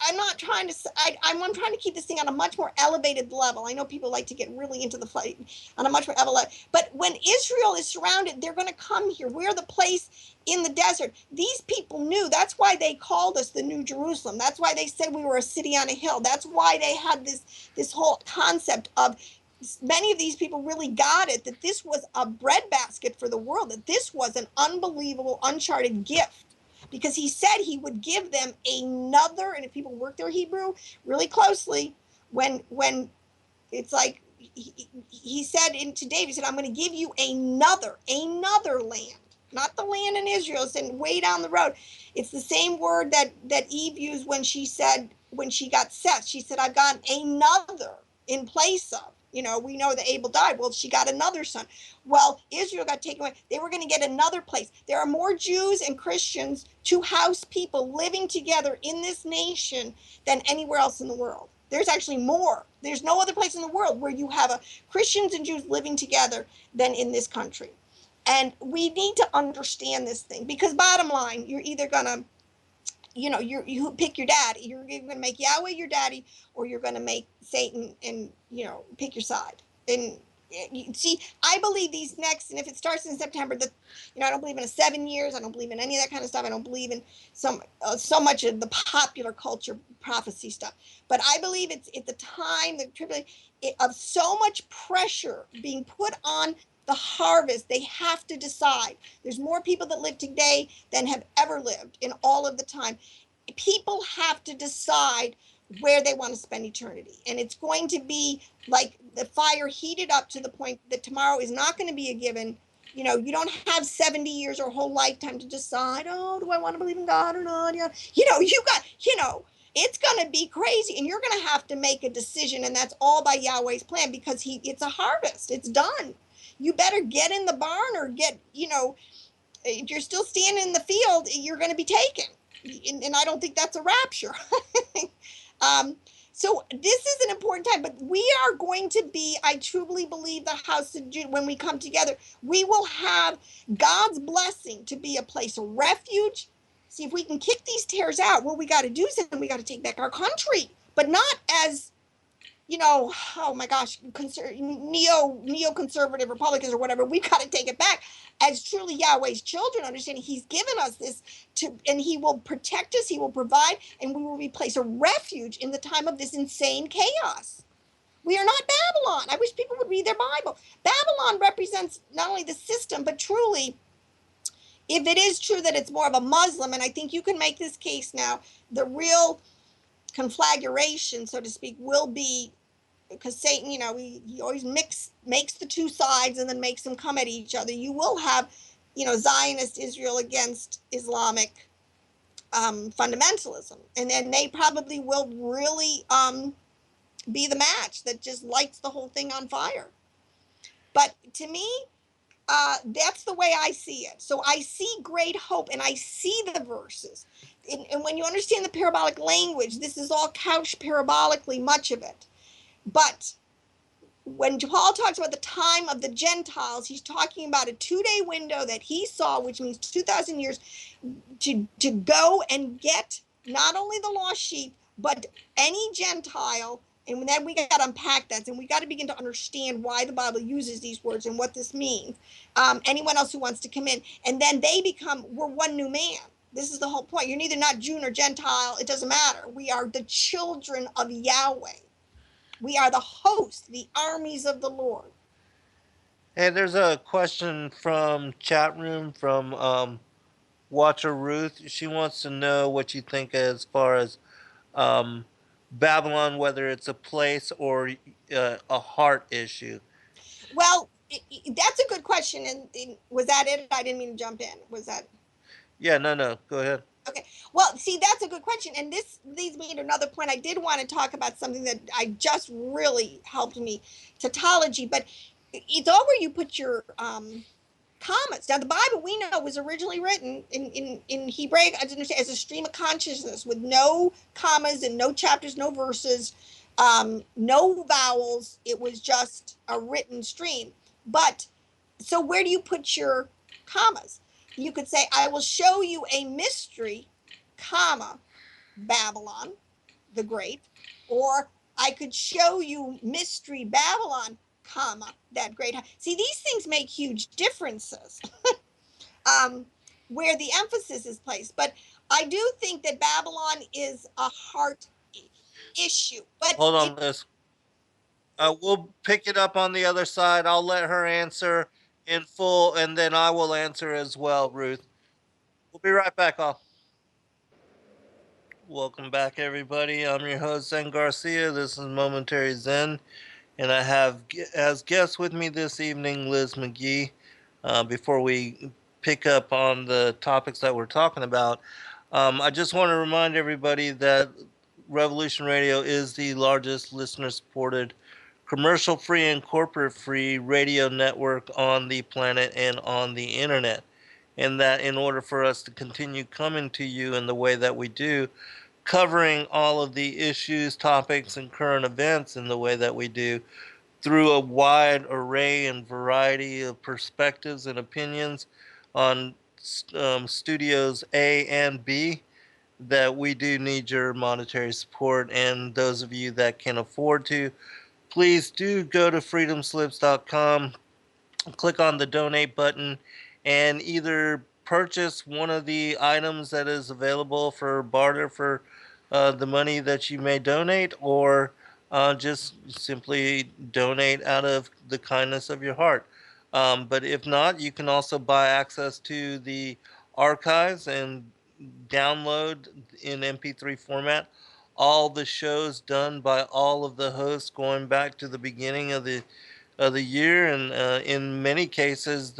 I'm not trying to, I'm trying to keep this thing on a much more elevated level. I know people like to get really into the fight on a much more elevated level. But when Israel is surrounded, they're going to come here. We're the place in the desert. These people knew. That's why they called us the New Jerusalem. That's why they said we were a city on a hill. That's why they had this whole concept of, many of these people really got it, that this was a breadbasket for the world, that this was an unbelievable, uncharted gift. Because he said he would give them another, and if people work their Hebrew really closely, when it's like, he said to David, he said, I'm going to give you another land, not the land in Israel, it's way down the road. It's the same word that Eve used when she got Seth. She said, I've got another in place of. You know, we know that Abel died. Well, she got another son. Well, Israel got taken away. They were going to get another place. There are more Jews and Christians, two house people living together in this nation than anywhere else in the world. There's actually more. There's no other place in the world where you have Christians and Jews living together than in this country. And we need to understand this thing, because bottom line, you're either going to, you know, you pick your daddy. You're going to make Yahweh your daddy, or you're going to make Satan, and, you know, pick your side. And see, I believe these next, and if it starts in September, I don't believe in 7 years. I don't believe in any of that kind of stuff. I don't believe in so much of the popular culture prophecy stuff. But I believe it's at the time, the tribulation, of so much pressure being put on the harvest. They have to decide. There's more people that live today than have ever lived in all of the time. People have to decide where they want to spend eternity. And it's going to be like the fire heated up to the point that tomorrow is not going to be a given. You know, you don't have 70 years or a whole lifetime to decide, oh, do I want to believe in God or not? You know, it's going to be crazy, and you're going to have to make a decision. And that's all by Yahweh's plan, because it's a harvest. It's done. You better get in the barn, or if you're still standing in the field, you're going to be taken. And I don't think that's a rapture. So this is an important time, but we are going to be, I truly believe, the house of Judah. When we come together, we will have God's blessing to be a place of refuge. See, if we can kick these tares out, what we got to do is we got to take back our country, but not as, oh my gosh, neoconservative Republicans or whatever. We've got to take it back as truly Yahweh's children, understanding He's given us this and He will protect us, He will provide, and we will be a place of refuge in the time of this insane chaos. We are not Babylon. I wish people would read their Bible. Babylon represents not only the system, but truly, if it is true that it's more of a Muslim, and I think you can make this case now, the real conflagration, so to speak, will be, because Satan, he always makes the two sides and then makes them come at each other. You will have, Zionist Israel against Islamic fundamentalism. And then they probably will really be the match that just lights the whole thing on fire. But to me, that's the way I see it. So I see great hope, and I see the verses. And when you understand the parabolic language, this is all couched parabolically, much of it. But when Paul talks about the time of the Gentiles, he's talking about a 2-day window that he saw, which means 2,000 years, to go and get not only the lost sheep, but any Gentile. And then we got to unpack that, and we got to begin to understand why the Bible uses these words and what this means. Anyone else who wants to come in, and then we're one new man. This is the whole point. You're neither not Jew nor Gentile. It doesn't matter. We are the children of Yahweh. We are the host, the armies of the Lord. Hey, there's a question from chat room from Watcher Ruth. She wants to know what you think as far as Babylon, whether it's a place or a heart issue. Well, that's a good question. And was that it? I didn't mean to jump in. Was that? Yeah, no. Go ahead. Okay. Well, see, that's a good question. And this leads me to another point. I did want to talk about something that I just really helped me, tautology, but it's all where you put your commas. Now, the Bible, we know, was originally written in Hebraic as a stream of consciousness with no commas and no chapters, no verses, no vowels. It was just a written stream. But so where do you put your commas? You could say, I will show you a mystery, comma, Babylon the Great, or I could show you mystery Babylon, comma, that great. See, these things make huge differences where the emphasis is placed. But I do think that Babylon is a heart issue. But hold on, Liz. We'll pick it up on the other side. I'll let her answer in full, and then I will answer as well, Ruth. We'll be right back, all. Welcome back, everybody. I'm your host, Zen Garcia. This is Momentary Zen, and I have as guest with me this evening Liz McGee. Before we pick up on the topics that we're talking about, I just want to remind everybody that Revolution Radio is the largest listener-supported commercial-free and corporate-free radio network on the planet and on the internet. And that in order for us to continue coming to you in the way that we do, covering all of the issues, topics, and current events in the way that we do, through a wide array and variety of perspectives and opinions on studios A and B, that we do need your monetary support. And those of you that can afford to, please do go to freedomslips.com, click on the donate button, and either purchase one of the items that is available for barter for the money that you may donate, or just simply donate out of the kindness of your heart. But if not, you can also buy access to the archives and download in MP3 format all the shows done by all of the hosts going back to the beginning of the year, and in many cases,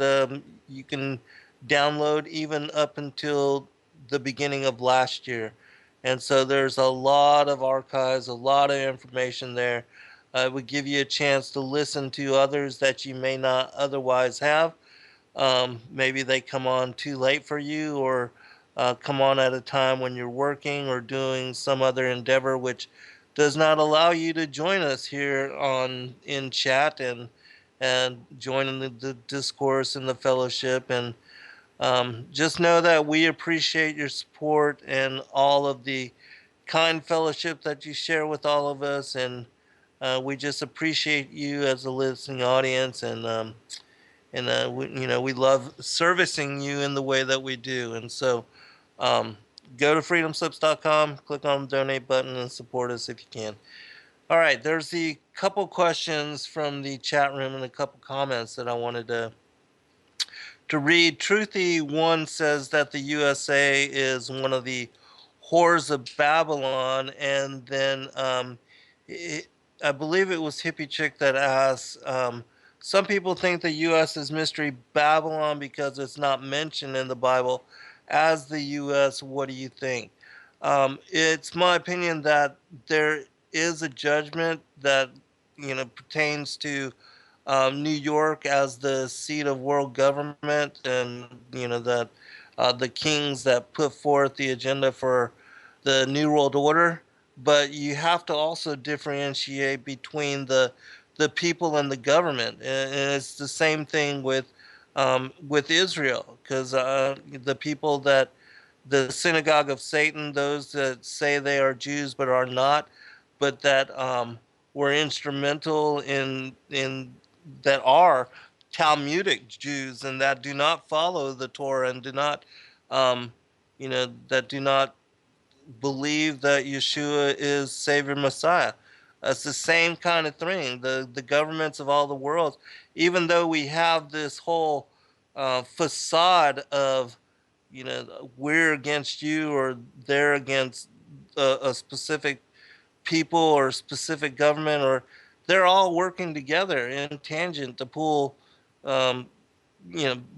you can download even up until the beginning of last year. And so there's a lot of archives, a lot of information there. It would give you a chance to listen to others that you may not otherwise have. Maybe they come on too late for you, or come on at a time when you're working or doing some other endeavor which does not allow you to join us here on in chat and join in the discourse and the fellowship. And just know that we appreciate your support and all of the kind fellowship that you share with all of us. And we just appreciate you as a listening audience. And we love servicing you in the way that we do. And so go to freedomslips.com, click on the donate button, and support us if you can. All right, there's the couple questions from the chat room and a couple comments that I wanted to read. Truthy1 says that the USA is one of the whores of Babylon, and then I believe it was Hippie Chick that asked, some people think the U.S. is Mystery Babylon because it's not mentioned in the Bible as the U.S. What do you think? It's my opinion that there is a judgment that pertains to New York as the seat of world government, and that the kings that put forth the agenda for the New World Order. But you have to also differentiate between the people and the government, and it's the same thing with Israel, because the people that the synagogue of Satan, those that say they are Jews but are not, but that were instrumental in that are Talmudic Jews and that do not follow the Torah and do not that do not believe that Yeshua is Savior Messiah. It's the same kind of thing. The governments of all the world, even though we have this whole facade of we're against you or they're against a specific people or specific government, or they're all working together in tangent to pull um,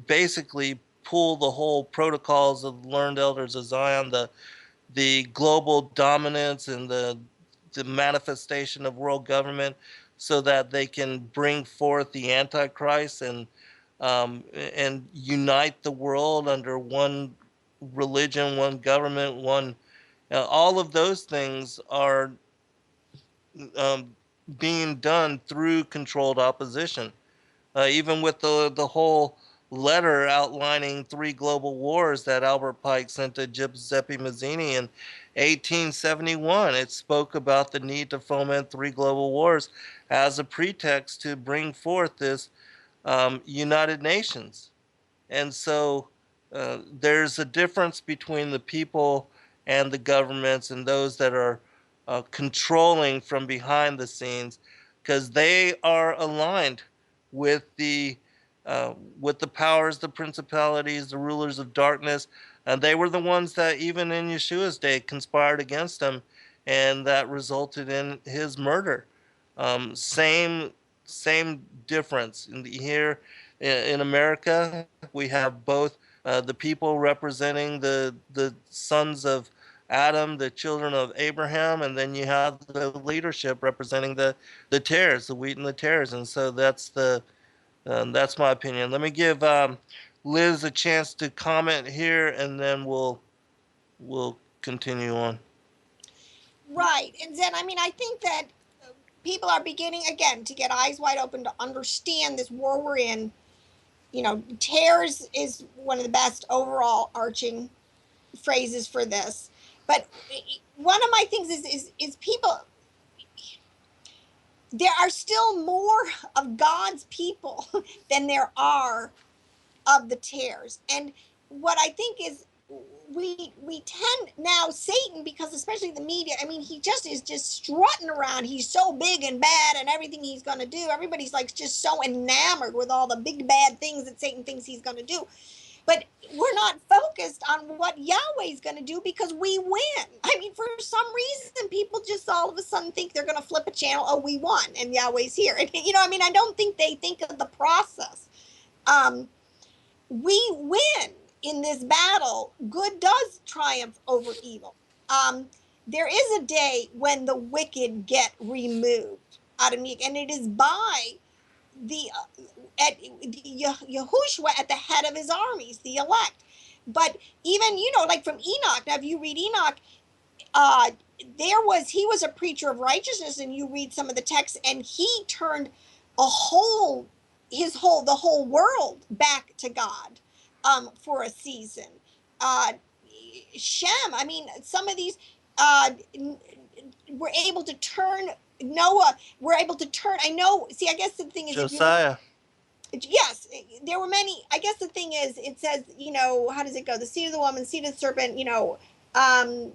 basically pull the whole protocols of the learned elders of Zion, the global dominance and the manifestation of world government, so that they can bring forth the Antichrist and unite the world under one religion, one government, one. All of those things are being done through controlled opposition. Even with the whole letter outlining 3 global wars that Albert Pike sent to Giuseppe Mazzini in 1871, it spoke about the need to foment 3 global wars as a pretext to bring forth this United Nations. And so there's a difference between the people and the governments and those that are controlling from behind the scenes, because they are aligned with the powers, the principalities, the rulers of darkness, and they were the ones that even in Yeshua's day conspired against him, and that resulted in his murder. Same difference here in America. We have both the people representing the sons of Adam, the children of Abraham, and then you have the leadership representing the tares, the wheat and the tares. And so that's my opinion. Let me give Liz a chance to comment here, and then we'll continue on. Right. And then, I mean, I think that people are beginning again to get eyes wide open to understand this war we're in. You know, tears is one of the best overall arching phrases for this. But one of my things is people, there are still more of God's people than there are of the tares. And what I think is we tend now, Satan, because especially the media, I mean, he just is just strutting around. He's so big and bad and everything he's going to do. Everybody's like just so enamored with all the big bad things that Satan thinks he's going to do. But we're not focused on what Yahweh's going to do because we win. I mean, for some reason, people just all of a sudden think they're going to flip a channel. Oh, we won and Yahweh's here. And, you know, I mean, I don't think they think of the process. We win in this battle. Good does triumph over evil. There is a day when the wicked get removed out of me, and it is by the Yahushua at the head of his armies, the elect. But even, you know, like from Enoch, now if you read Enoch, he was a preacher of righteousness, and you read some of the texts, and he turned the whole world back to God for a season. Shem, I mean, some of these were able to turn. Noah were able to turn. I know. See, I guess the thing is, Josiah. Yes, there were many. I guess the thing is, it says, you know, how does it go? The seed of the woman, seed of the serpent, you know,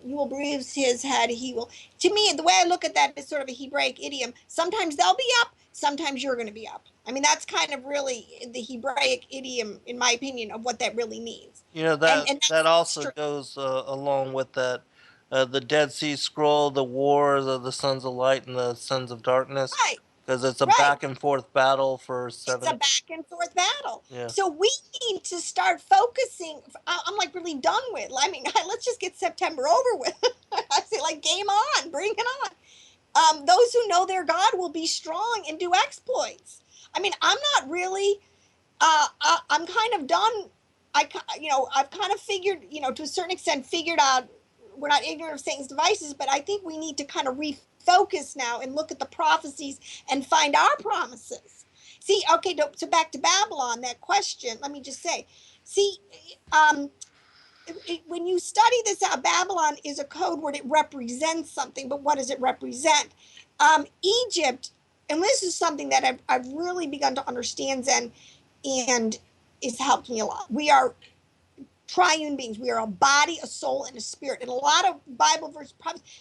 you will bruise his head. He will. To me, the way I look at that is sort of a Hebraic idiom. Sometimes they'll be up. Sometimes you're going to be up. I mean, that's kind of really the Hebraic idiom, in my opinion, of what that really means. You know, that also goes along with that. The Dead Sea Scroll, the wars of the sons of light and the sons of darkness. Right. Because it's a back and forth battle for 7. It's a back and forth battle. Yeah. So we need to start focusing. I'm like really done with. I mean, let's just get September over with. I say, like, game on, bring it on. Those who know their God will be strong and do exploits. I mean, I'm not really. I'm kind of done. I've kind of figured, you know, to a certain extent, figured out we're not ignorant of Satan's devices, but I think we need to kind of refocus now and look at the prophecies and find our promises. See, okay, so back to Babylon, that question, let me just say, see, when you study this out, Babylon is a code word. It represents something, but what does it represent? Egypt, and this is something that I've really begun to understand, Zen, and it's helped me a lot. We are triune beings. We are a body, a soul, and a spirit. And a lot of Bible verses,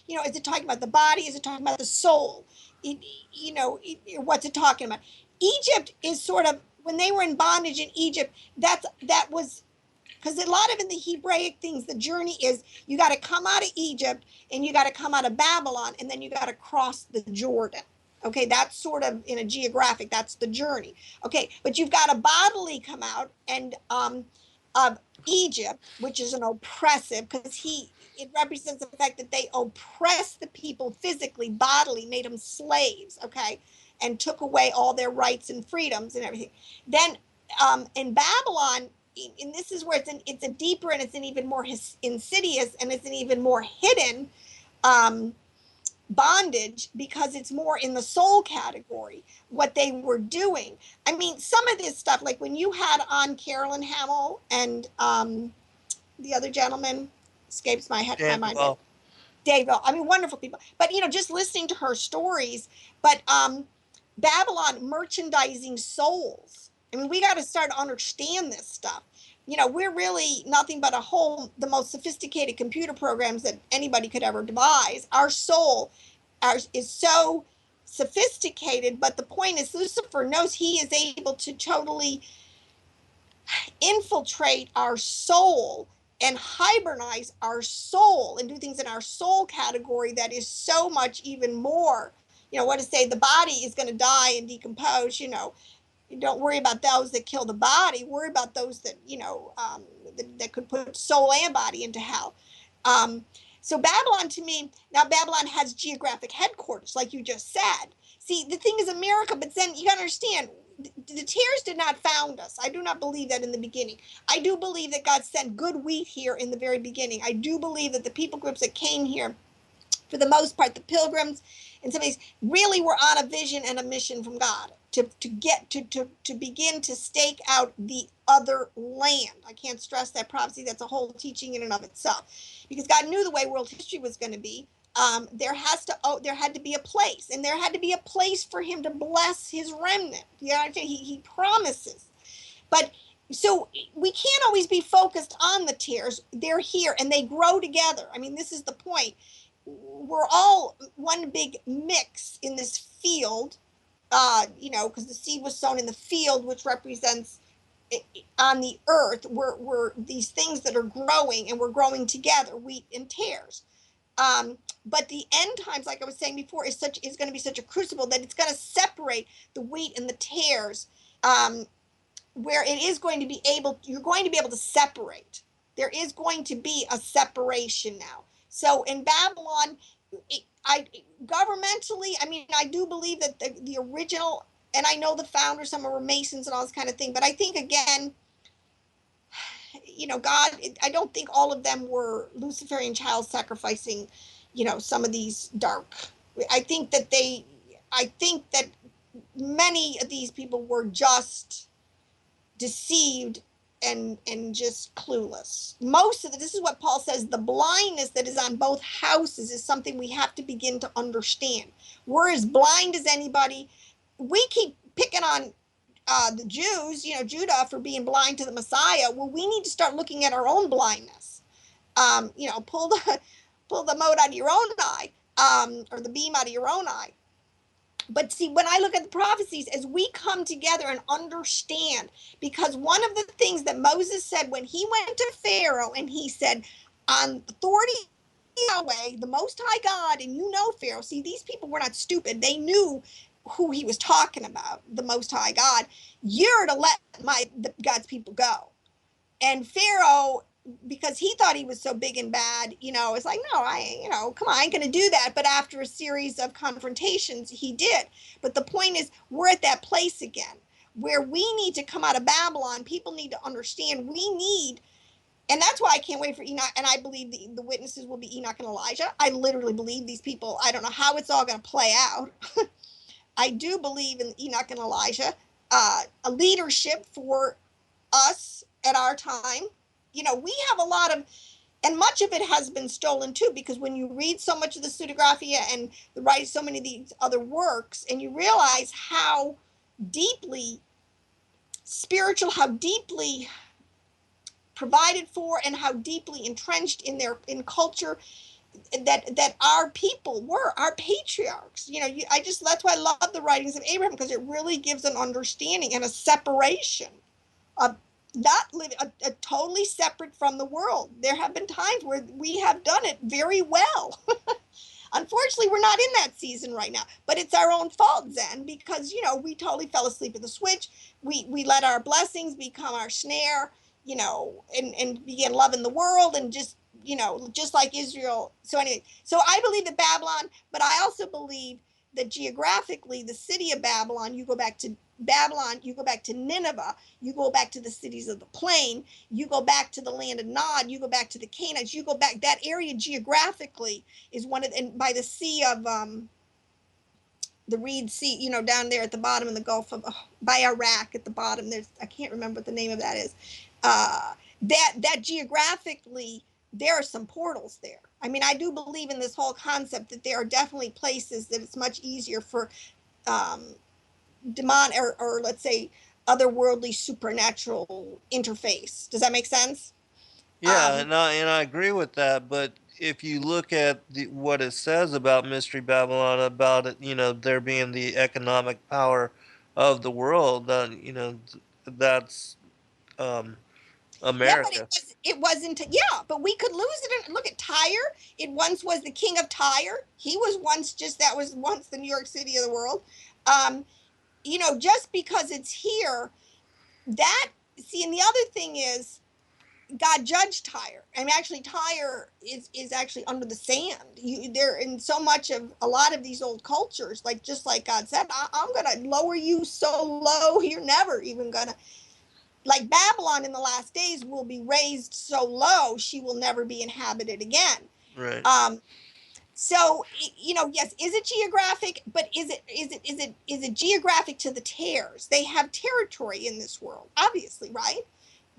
you know, is it talking about the body? Is it talking about the soul? What's it talking about? Egypt is sort of, when they were in bondage in Egypt, that was, because a lot of in the Hebraic things, the journey is you got to come out of Egypt and you got to come out of Babylon and then you got to cross the Jordan. Okay, that's sort of in a geographic, that's the journey. Okay, but you've got to bodily come out and of Egypt, which is an oppressive, because it represents the fact that they oppressed the people physically, bodily, made them slaves, okay, and took away all their rights and freedoms and everything. Then in Babylon, and this is where it's a deeper and it's an even more insidious and it's an even more hidden bondage, because it's more in the soul category, what they were doing. I mean, some of this stuff, like when you had on Carolyn Hamill and the other gentleman, escapes my head, my mind. Dave, I mean, wonderful people. But, you know, just listening to her stories, but Babylon merchandising souls. I mean, we got to start to understand this stuff. You know, we're really nothing but the most sophisticated computer programs that anybody could ever devise. Our soul is so sophisticated, but the point is Lucifer knows he is able to totally infiltrate our soul and hibernize our soul and do things in our soul category that is so much even more, you know, what to say, the body is going to die and decompose, you know. Don't worry about those that kill the body. Worry about those that, you know, that could put soul and body into hell. So Babylon, to me, now Babylon has geographic headquarters, like you just said. See, the thing is America, but then you gotta understand, the tares did not found us. I do not believe that in the beginning. I do believe that God sent good wheat here in the very beginning. I do believe that the people groups that came here, for the most part, the pilgrims and some of these really were on a vision and a mission from God to begin to stake out the other land. I can't stress that prophecy. That's a whole teaching in and of itself, because God knew the way world history was going to be. There had to be a place, and there had to be a place for Him to bless His remnant. You know, He promises, but. So we can't always be focused on the tares. They're here and they grow together. I mean, this is the point. We're all one big mix in this field, because the seed was sown in the field, which represents on the earth. We're these things that are growing, and we're growing together, wheat and tares. But the end times, like I was saying before, is going to be such a crucible that it's going to separate the wheat and the tares, where it is going to be you're going to be able to separate. There is going to be a separation now. So in Babylon, governmentally, I mean, I do believe that the original, and I know the founders, some were Masons and all this kind of thing, but I think, again, God, I don't think all of them were Luciferian child sacrificing, some of these dark. I think that many of these people were just deceived and just clueless. Most of this is what Paul says, the blindness that is on both houses is something we have to begin to understand. We're as blind as anybody. We keep picking on the Jews, Judah, for being blind to the Messiah. Well, we need to start looking at our own blindness. Pull the mote out of your own eye, or the beam out of your own eye. But see, when I look at the prophecies, as we come together and understand, because one of the things that Moses said when he went to Pharaoh and he said, on authority Yahweh, the Most High God, and Pharaoh, see, these people were not stupid. They knew who he was talking about, the Most High God. You're to let God's people go. And Pharaoh, because he thought he was so big and bad, it's like, no, come on, I ain't going to do that. But after a series of confrontations, he did. But the point is, we're at that place again where we need to come out of Babylon. People need to understand and that's why I can't wait for Enoch. And I believe the witnesses will be Enoch and Elijah. I literally believe these people. I don't know how it's all going to play out. I do believe in Enoch and Elijah, a leadership for us at our time. We have a lot of, and much of it has been stolen too, because when you read so much of the Pseudegraphia and write so many of these other works, and you realize how deeply spiritual, how deeply provided for, and how deeply entrenched in culture that our people were, our patriarchs. That's why I love the writings of Abraham, because it really gives an understanding and a separation of not living a totally separate from the world. There have been times where we have done it very well. Unfortunately, we're not in that season right now, but it's our own fault, Zen, because, we totally fell asleep at the switch. We let our blessings become our snare, and began loving the world and just like Israel. So anyway, so I believe that Babylon, but I also believe that geographically, the city of Babylon, you go back to Babylon, you go back to Nineveh, you go back to the cities of the plain, you go back to the land of Nod, you go back to the Canaanites, you go back, that area geographically is and by the sea of, the Reed Sea, down there at the bottom in the Gulf of, by Iraq at the bottom, I can't remember what the name of that is. That geographically, there are some portals there. I mean, I do believe in this whole concept that there are definitely places that it's much easier for demon or let's say otherworldly supernatural interface. Does that make sense? Yeah, and I agree with that. But if you look at what it says about Mystery Babylon, about it, there being the economic power of the world, that's Yeah, but America. it wasn't. Yeah, but we could lose it. Look at Tyre. It once was the king of Tyre. He was once that was once the New York City of the world. Just because it's here, and the other thing is, God judged Tyre. I mean, actually, Tyre is actually under the sand. They're in so much of a lot of these old cultures, like just like God said, I'm going to lower you so low, you're never even going to. Like Babylon in the last days will be raised so low, she will never be inhabited again. Right. So yes, is it geographic? But is it geographic to the tares? They have territory in this world, obviously, right?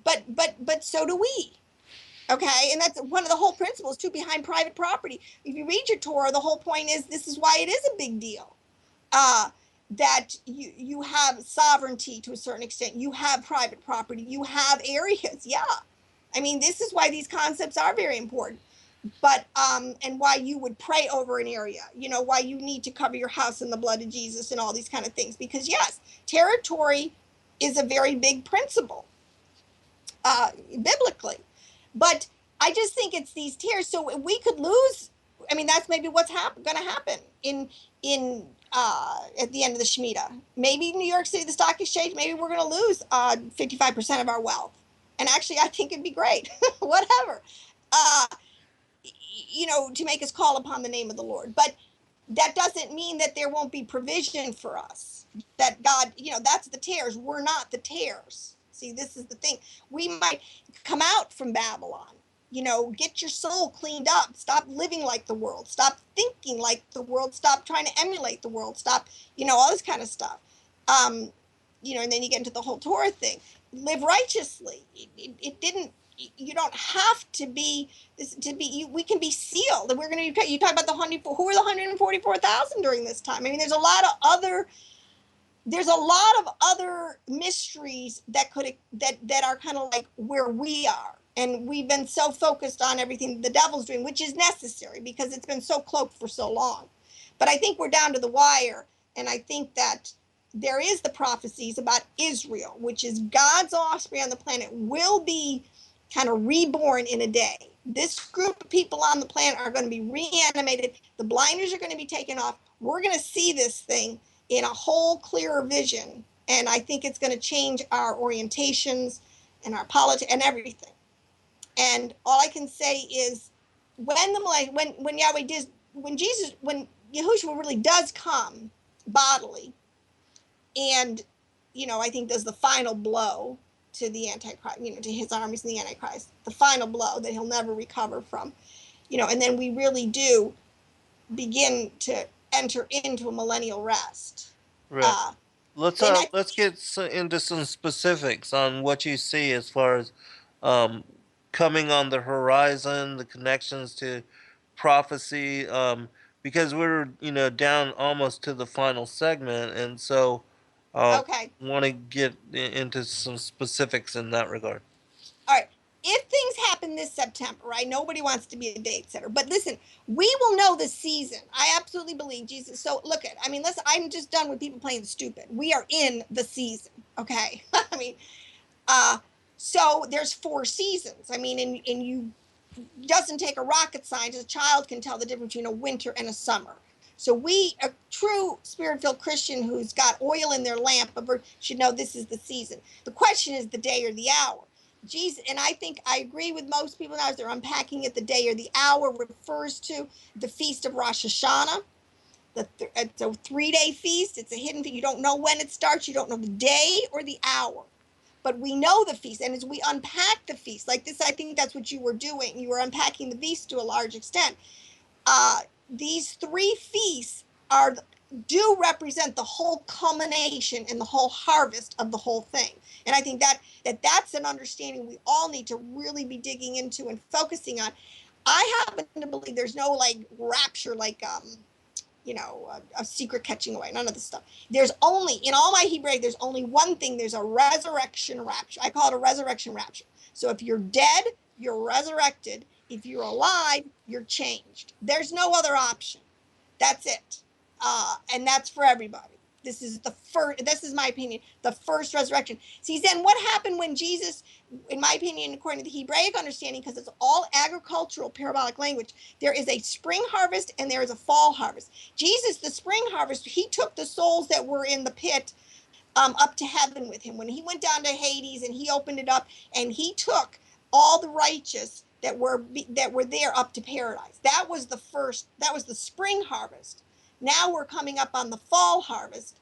But so do we. Okay, and that's one of the whole principles too behind private property. If you read your Torah, the whole point is this is why it is a big deal. That you have sovereignty to a certain extent. You have private property. You have areas. Yeah, I mean, this is why these concepts are very important. But and why you would pray over an area, why you need to cover your house in the blood of Jesus and all these kind of things, because yes, territory is a very big principle biblically. But I just think it's these tiers, so we could lose. I mean, that's maybe what's going to happen in at the end of the Shemitah. Maybe New York City, the stock exchange, maybe we're going to lose 55% of our wealth. And actually, I think it'd be great. Whatever. To make us call upon the name of the Lord. But that doesn't mean that there won't be provision for us. That God, that's the tares. We're not the tares. See, this is the thing. We might come out from Babylon. Get your soul cleaned up. Stop living like the world. Stop thinking like the world. Stop trying to emulate the world. Stop, all this kind of stuff. And then you get into the whole Torah thing. Live righteously. It didn't. You don't have to be we can be sealed. We're going to you talk about who are the 144,000 during this time. I mean, there's a lot of other mysteries that are kind of like where we are, and we've been so focused on everything the devil's doing, which is necessary because it's been so cloaked for so long. But I think we're down to the wire, and I think that there is the prophecies about Israel, which is God's offspring on the planet, will be kind of reborn in a day. This group of people on the planet are going to be reanimated. The blinders are going to be taken off. We're going to see this thing in a whole clearer vision. And I think it's going to change our orientations and our politics and everything. And all I can say is when Yahushua really does come bodily, and, I think does the final blow to the Antichrist, to his armies and the Antichrist, the final blow that he'll never recover from, and then we really do begin to enter into a millennial rest. Right. Let's get into some specifics on what you see as far as coming on the horizon, the connections to prophecy, because we're down almost to the final segment, and so okay, want to get into some specifics in that regard. All right. If things happen this September, right? Nobody wants to be a date setter, but listen, we will know the season. I absolutely believe Jesus. So listen, I'm just done with people playing stupid. We are in the season, okay? I mean, so there's 4 seasons. I mean, and you doesn't take a rocket scientist. A child can tell the difference between a winter and a summer. So a true spirit-filled Christian who's got oil in their lamp should know this is the season. The question is the day or the hour. Jesus, and I think I agree with most people now as they're unpacking it. The day or the hour refers to the feast of Rosh Hashanah. It's a 3-day feast. It's a hidden feast. You don't know when it starts. You don't know the day or the hour. But we know the feast. And as we unpack the feast, like this, I think that's what you were doing. You were unpacking the feast to a large extent. These 3 feasts do represent the whole culmination and the whole harvest of the whole thing. And I think that's an understanding we all need to really be digging into and focusing on. I happen to believe there's no rapture, a secret catching away, none of this stuff. There's only, in all my Hebraic, there's only one thing. There's a resurrection rapture. I call it a resurrection rapture. So if you're dead, you're resurrected. If you're alive, you're changed. There's no other option. That's it. And that's for everybody. This is my opinion, the first resurrection. See, then what happened when Jesus, in my opinion, according to the Hebraic understanding, because it's all agricultural parabolic language, there is a spring harvest and there is a fall harvest. Jesus, the spring harvest, he took the souls that were in the pit up to heaven with him. When he went down to Hades and he opened it up and he took all the righteous that were there up to paradise. That was the first. That was the spring harvest. Now we're coming up on the fall harvest,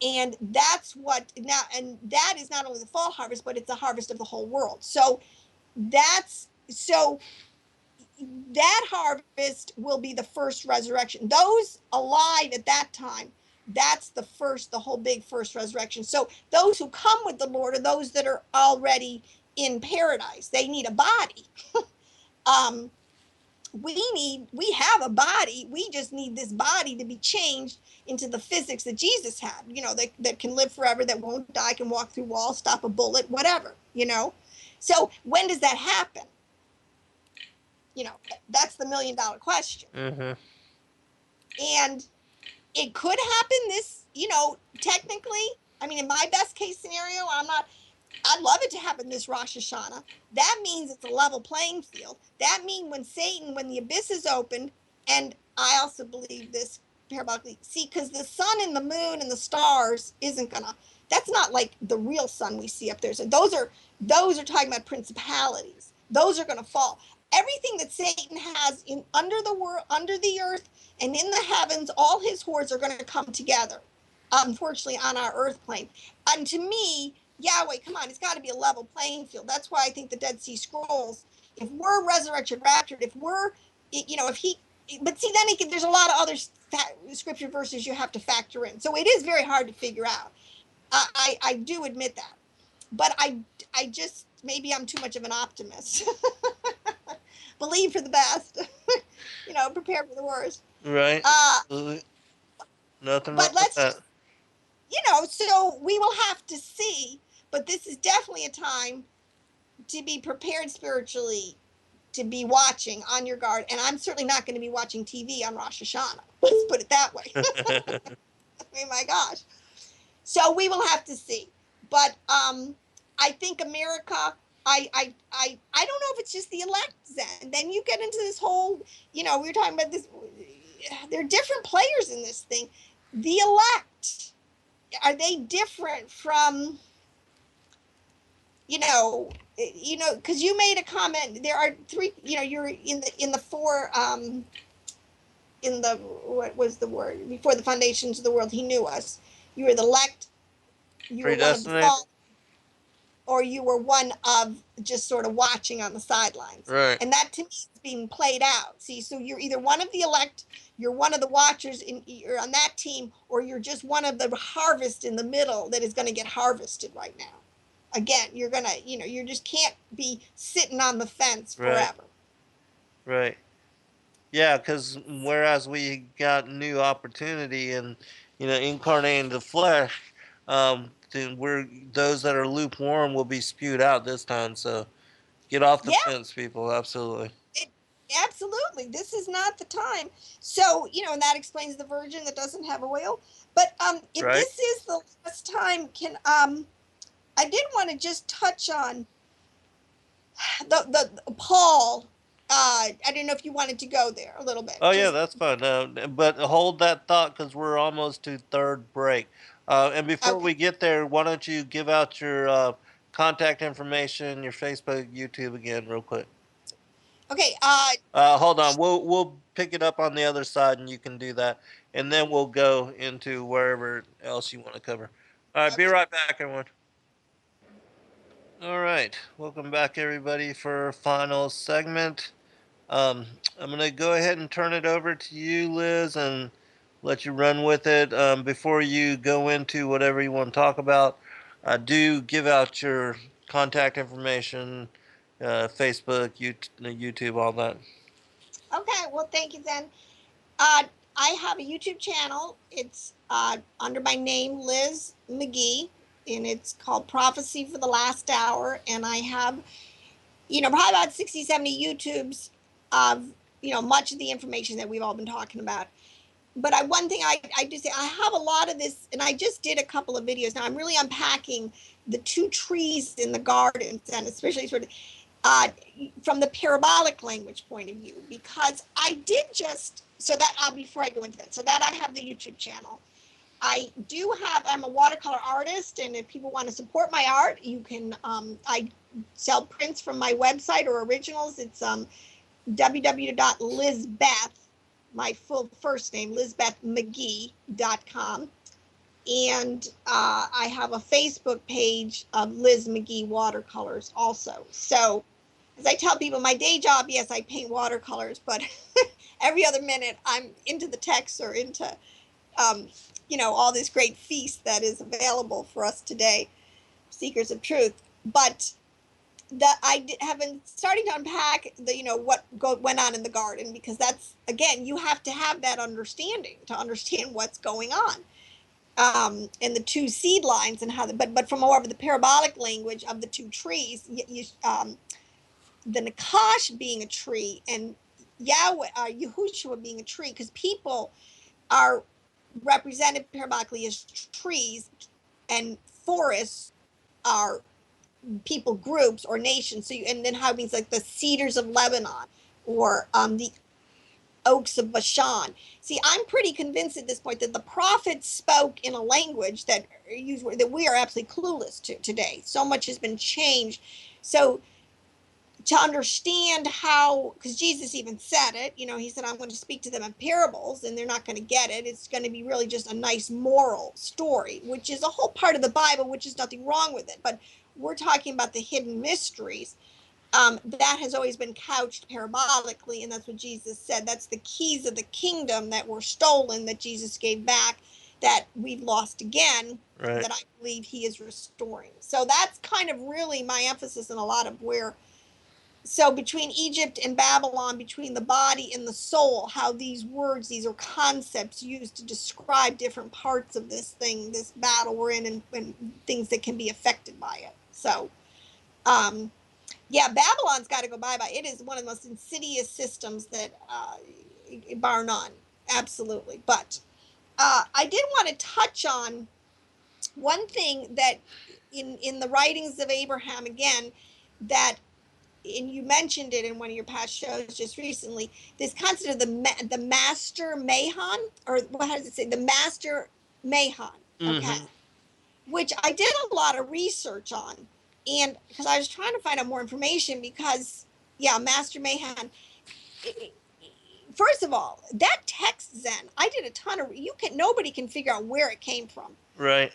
and that's what now. And that is not only the fall harvest, but it's a harvest of the whole world. So that's so that harvest will be the first resurrection. Those alive at that time, that's the whole big first resurrection. So those who come with the Lord are those that are already in paradise. They need a body. um, we have a body. We just need this body to be changed into the physics that Jesus had, that can live forever, that won't die, can walk through walls, stop a bullet, whatever, So when does that happen? That's the $1 million question. Mm-hmm. And it could happen technically, I mean, in my best case scenario, I'd love it to happen this Rosh Hashanah. That means it's a level playing field. That means when the abyss is opened, and I also believe this parabolically, because the sun and the moon and the stars that's not like the real sun we see up there. So those are talking about principalities. Those are gonna fall. Everything that Satan has under the earth and in the heavens, all his hordes are going to come together, unfortunately, on our earth plane. And to me, Yahweh, come on, it's got to be a level playing field. That's why I think the Dead Sea Scrolls, if we're resurrected, raptured, but see, then there's a lot of other scripture verses you have to factor in. So it is very hard to figure out. I do admit that. But I just, maybe I'm too much of an optimist. Believe for the best, prepare for the worst. Right. Nothing wrong But with that. so we will have to see. But this is definitely a time to be prepared spiritually, to be watching on your guard. And I'm certainly not going to be watching TV on Rosh Hashanah. Let's put it that way. I mean, my gosh. So we will have to see. But I think America, I don't know if it's just the elect then. Then you get into this whole, we were talking about this, there are different players in this thing. The elect, are they different from, because you made a comment, there are three, you're in the four, what was the word? Before the foundations of the world, he knew us. You were the elect, you were one of the fall, or you were one of just sort of watching on the sidelines. Right. And that to me is being played out. See, so you're either one of the elect, you're one of the watchers, you're on that team, or you're just one of the harvest in the middle that is going to get harvested right now. Again, you're going to, you just can't be sitting on the fence forever. Right. Yeah, because whereas we got new opportunity and, incarnating the flesh, then those that are lukewarm will be spewed out this time. So get off the fence, people. Absolutely. Absolutely. This is not the time. So, and that explains the virgin that doesn't have oil. But if this is the last time, I did want to just touch on the Paul. I didn't know if you wanted to go there a little bit. Oh, yeah, that's fine. But hold that thought because we're almost to third break. And before we get there, why don't you give out your contact information, your Facebook, YouTube again, real quick. Okay. Hold on. We'll pick it up on the other side, and you can do that, and then we'll go into wherever else you want to cover. All right. Be right back, everyone. All right. Welcome back, everybody, for our final segment. I'm going to go ahead and turn it over to you, Liz, and let you run with it. Before you go into whatever you want to talk about, do give out your contact information, Facebook, YouTube, all that. Okay, well, thank you then. I have a YouTube channel. It's under my name, Liz McGee, and it's called Prophecy for the Last Hour. And I have, probably about 60, 70 YouTubes of, much of the information that we've all been talking about. But one thing I do say, I have a lot of this, and I just did a couple of videos. Now I'm really unpacking the two trees in the garden, and especially sort of from the parabolic language point of view, because I did just, so that before I go into that, so that I have the YouTube channel. I'm a watercolor artist, and if people want to support my art, you can, I sell prints from my website or originals. It's www.lizbeth, my full first name, lizbethmcgee.com. And I have a Facebook page of Liz McGee Watercolors also. So as I tell people, my day job, yes, I paint watercolors, but every other minute I'm into the text or into, all this great feast that is available for us today, seekers of truth. But have been starting to unpack what went on in the garden, because that's, again, you have to have that understanding to understand what's going on. And the two seed lines and how, but from more of the parabolic language of the two trees, the Nakash being a tree and Yahushua being a tree, because people are represented parabolically as trees, and forests are people groups or nations. So and then how it means like the cedars of Lebanon, or the oaks of Bashan. See, I'm pretty convinced at this point that the prophets spoke in a language that we are absolutely clueless to today. So much has been changed. So to understand how, because Jesus even said it, he said, I'm going to speak to them in parables, and they're not going to get it. It's going to be really just a nice moral story, which is a whole part of the Bible, which is nothing wrong with it. But we're talking about the hidden mysteries. That has always been couched parabolically, and that's what Jesus said. That's the keys of the kingdom that were stolen, that Jesus gave back, that we've lost again, Right. that I believe he is restoring. So that's kind of really my emphasis in a lot of where, so between Egypt and Babylon, between the body and the soul, how these words, these are concepts used to describe different parts of this thing, this battle we're in, and things that can be affected by it. So, yeah, Babylon's got to go bye-bye. It is one of the most insidious systems that, bar none, absolutely. But I did want to touch on one thing that in the writings of Abraham, again, that, and you mentioned it in one of your past shows just recently, this concept of the master Mahan, or how does it say, the master Mahan, okay, Mm-hmm. which I did a lot of research on, and because I was trying to find out more information, because master Mahan, first of all, that text, Zen, I did a ton of, nobody can figure out where it came from. Right.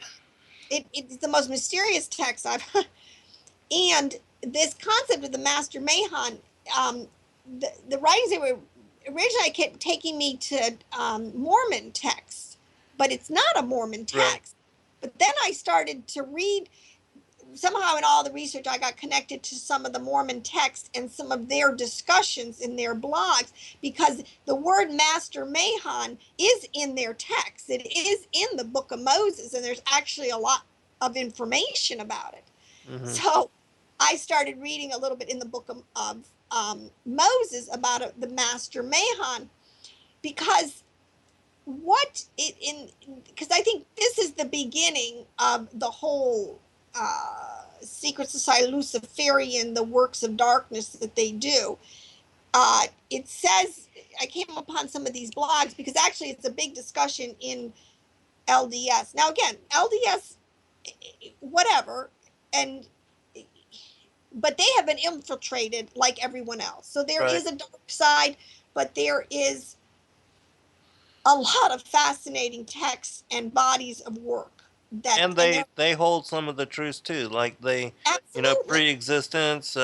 It's the most mysterious text I've and this concept of the master Mahan, the writings that were originally kept taking me to Mormon texts, but it's not a Mormon text. Right. But then I started to read, somehow in all the research, I got connected to some of the Mormon texts and some of their discussions in their blogs, because the word master Mahan is in their text. It is in the book of Moses, and there's actually a lot of information about it. Mm-hmm. So I started reading a little bit in the book of Moses about the master Mahan, because because I think this is the beginning of the whole secret society, Luciferian, the works of darkness that they do. It says, I came upon some of these blogs because actually it's a big discussion in LDS. Now again, LDS, whatever, but they have been infiltrated like everyone else. So there is a dark side, but there is a lot of fascinating texts and bodies of work that, And they hold some of the truths too, like they, absolutely, pre-existence,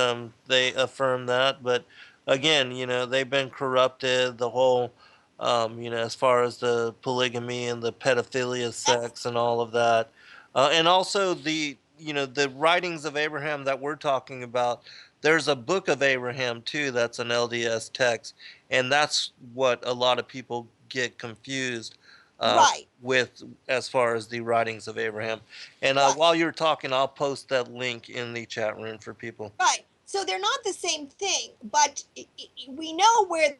they affirm that, but again, they've been corrupted, the whole, as far as the polygamy and the pedophilia, sex, and all of that, and also the writings of Abraham that we're talking about. There's a book of Abraham too that's an LDS text, and that's what a lot of people get confused right, with, as far as the writings of Abraham. And right, while you're talking, I'll post that link in the chat room for people. right. So they're not the same thing, but we know where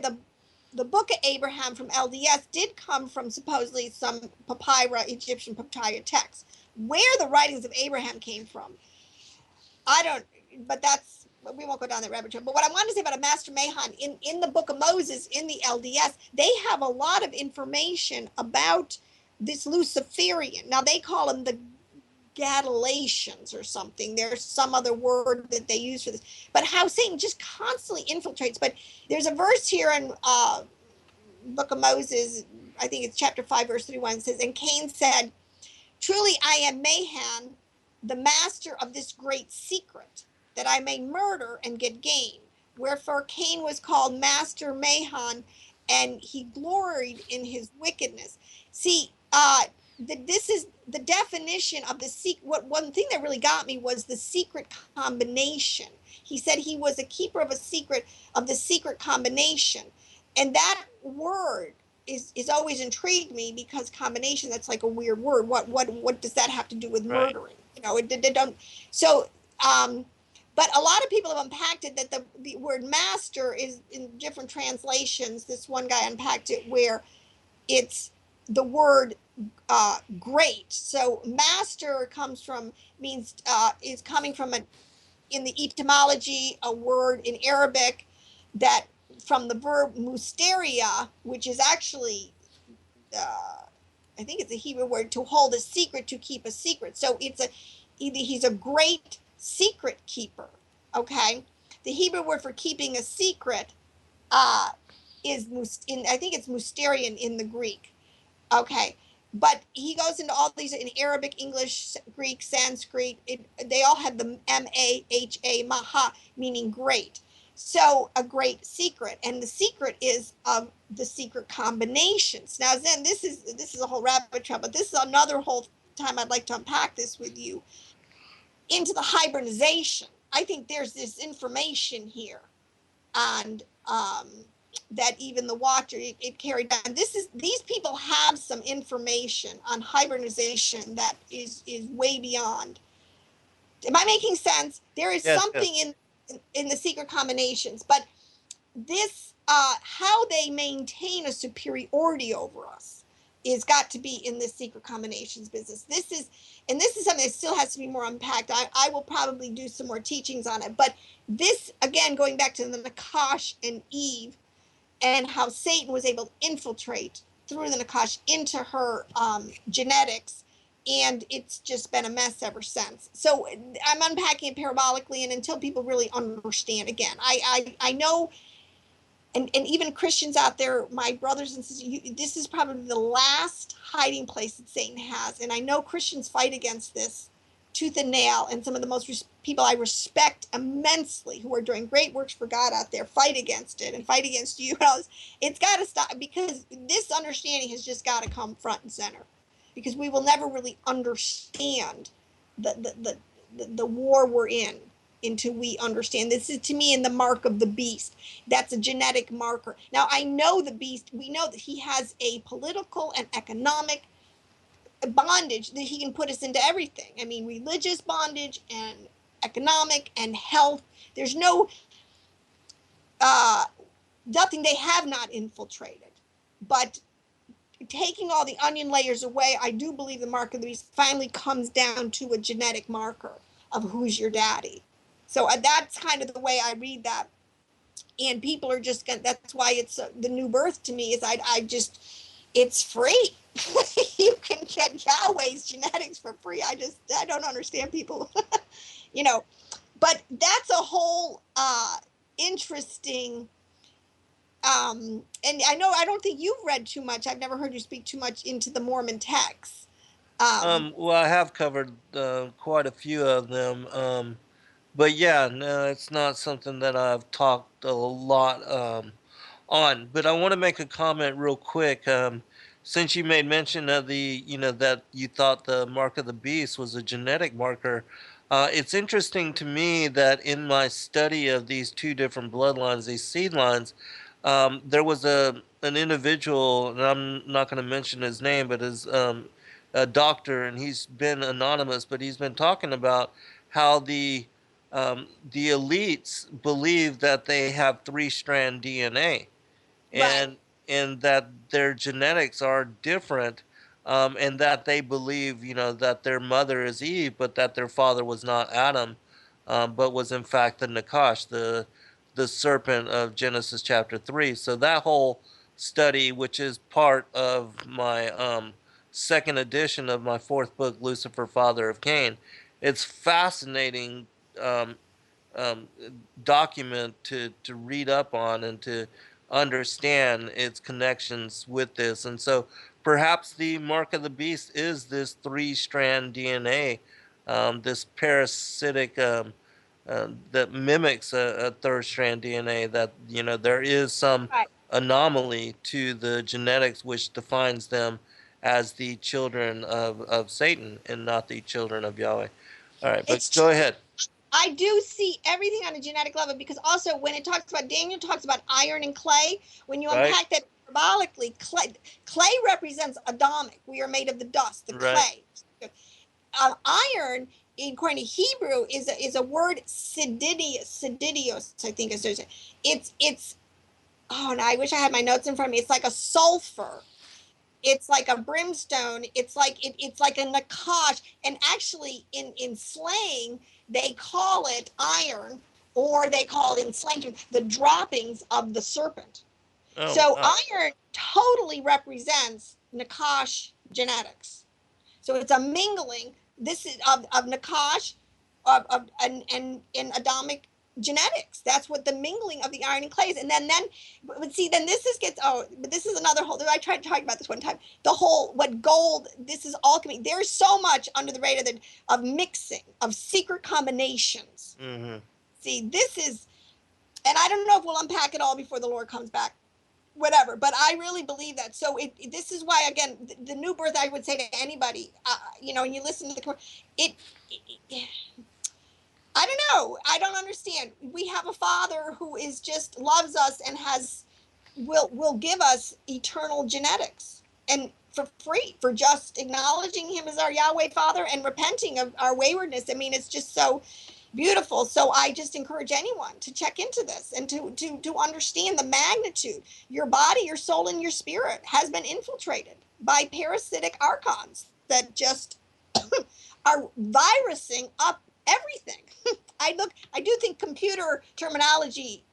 the book of Abraham from LDS did come from, supposedly some papyri, Egyptian papyri texts. Where the writings of Abraham came from, I don't, but we won't go down that rabbit trail. But what I wanted to say about a master Mahan, in the book of Moses, in the LDS, they have a lot of information about this Luciferian. Now they call them the Galatians or something. There's some other word that they use for this. But how Satan just constantly infiltrates. But there's a verse here in Book of Moses, I think it's chapter 5, verse 31, it says, and Cain said, truly I am Mahan, the master of this great secret, that I may murder and get gain. Wherefore Cain was called Master Mahan, and he gloried in his wickedness. See, this is the definition of the secret. What one thing that really got me was the secret combination. He said he was a keeper of a secret, of the secret combination, and that word is always intrigued me, because combination, that's like a weird word. What does that have to do with Right. murdering? You know, it don't. So, but a lot of people have unpacked it, that the word master is in different translations. This one guy unpacked it where it's the word great. So master comes from, means is coming from in the etymology, a word in Arabic that from the verb musteria, which is actually I think it's a Hebrew word, to hold a secret, to keep a secret. So he's a great secret keeper. Okay, the Hebrew word for keeping a secret is I think it's musterian in the Greek. Okay, but he goes into all these in Arabic, English, Greek, Sanskrit. They all have the M-A-H-A, maha, meaning great. So a great secret, and the secret is of the secret combinations. Now, then, this is a whole rabbit trail, but this is another whole time I'd like to unpack this with you into the hybridization. I think there's this information here, and that even the Watcher it carried on. These people have some information on hybridization that is way beyond. Am I making sense? There is Yes, something yes. in the secret combinations, but this how they maintain a superiority over us is got to be in this secret combinations business. This is something that still has to be more unpacked. I will probably do some more teachings on it, but this, again, going back to the Nakash and Eve, and how Satan was able to infiltrate through the Nakash into her genetics, and it's just been a mess ever since. So I'm unpacking it parabolically, and until people really understand, again, I know, and even Christians out there, my brothers and sisters, this is probably the last hiding place that Satan has, and I know Christians fight against this tooth and nail, and some of the most people I respect immensely who are doing great works for God out there fight against it and fight against you. It's got to stop, because this understanding has just got to come front and center, because we will never really understand the war we're in until we understand. This is, to me, in the mark of the beast. That's a genetic marker. Now, I know the beast, we know that he has a political and economic bondage, that he can put us into everything. I mean, religious bondage and economic and health. There's nothing they have not infiltrated. But taking all the onion layers away, I do believe the mark of the beast finally comes down to a genetic marker of who's your daddy. So that's kind of the way I read that. And people are just gonna, that's why it's the new birth to me, is it's free. You can get Yahweh's genetics for free. I don't understand people. But that's a whole interesting, and I don't think you've read too much. I've never heard you speak too much into the Mormon texts. Well, I have covered quite a few of them. But yeah, no, it's not something that I've talked a lot on. But I want to make a comment real quick. Since you made mention of that you thought the mark of the beast was a genetic marker, it's interesting to me that in my study of these two different bloodlines, these seed lines, there was an individual, and I'm not going to mention his name, but his a doctor, and he's been anonymous, but he's been talking about how the elites believe that they have three-strand DNA, Right. and that their genetics are different, and that they believe, that their mother is Eve, but that their father was not Adam, but was in fact the Nakash, the serpent of Genesis chapter 3. So that whole study, which is part of my second edition of my fourth book, Lucifer, Father of Cain. It's fascinating um, um, document to read up on and to understand its connections with this. And so perhaps the mark of the beast is this three-strand DNA, this parasitic that mimics a third strand DNA, that, there is some Right. anomaly to the genetics which defines them as the children of Satan and not the children of Yahweh. All right, but It's go ahead. I do see everything on a genetic level, because also when it talks about, Daniel talks about iron and clay, when you Right, unpack that symbolically, clay represents Adamic. We are made of the dust, the right. clay. Iron, according to Hebrew, is a word sididios, I think is. It's oh, and I wish I had my notes in front of me. It's like a sulfur. It's like a brimstone. It's like a nakash. And actually, in slang, they call it iron, or they call it in slang the droppings of the serpent. Oh, So wow. iron totally represents nakash genetics. So it's a mingling. This is of nakash, of and Adamic genetics. That's what the mingling of the iron and clays. And then but see, then this is gets, oh, but this is another whole, I tried to talk about this one time. The whole, what gold, this is alchemy. There's so much under the radar of mixing, of secret combinations. Mm-hmm. See, this is, and I don't know if we'll unpack it all before the Lord comes back, whatever, but I really believe that. So this is why, again, the new birth, I would say to anybody, and you listen to it, it I don't know, I don't understand. We have a Father who is just loves us and will give us eternal genetics, and for free, for just acknowledging him as our Yahweh Father and repenting of our waywardness. I mean, it's just so beautiful. So I just encourage anyone to check into this and to understand the magnitude. Your body, your soul, and your spirit has been infiltrated by parasitic archons that just are virusing up everything. I do think computer terminology,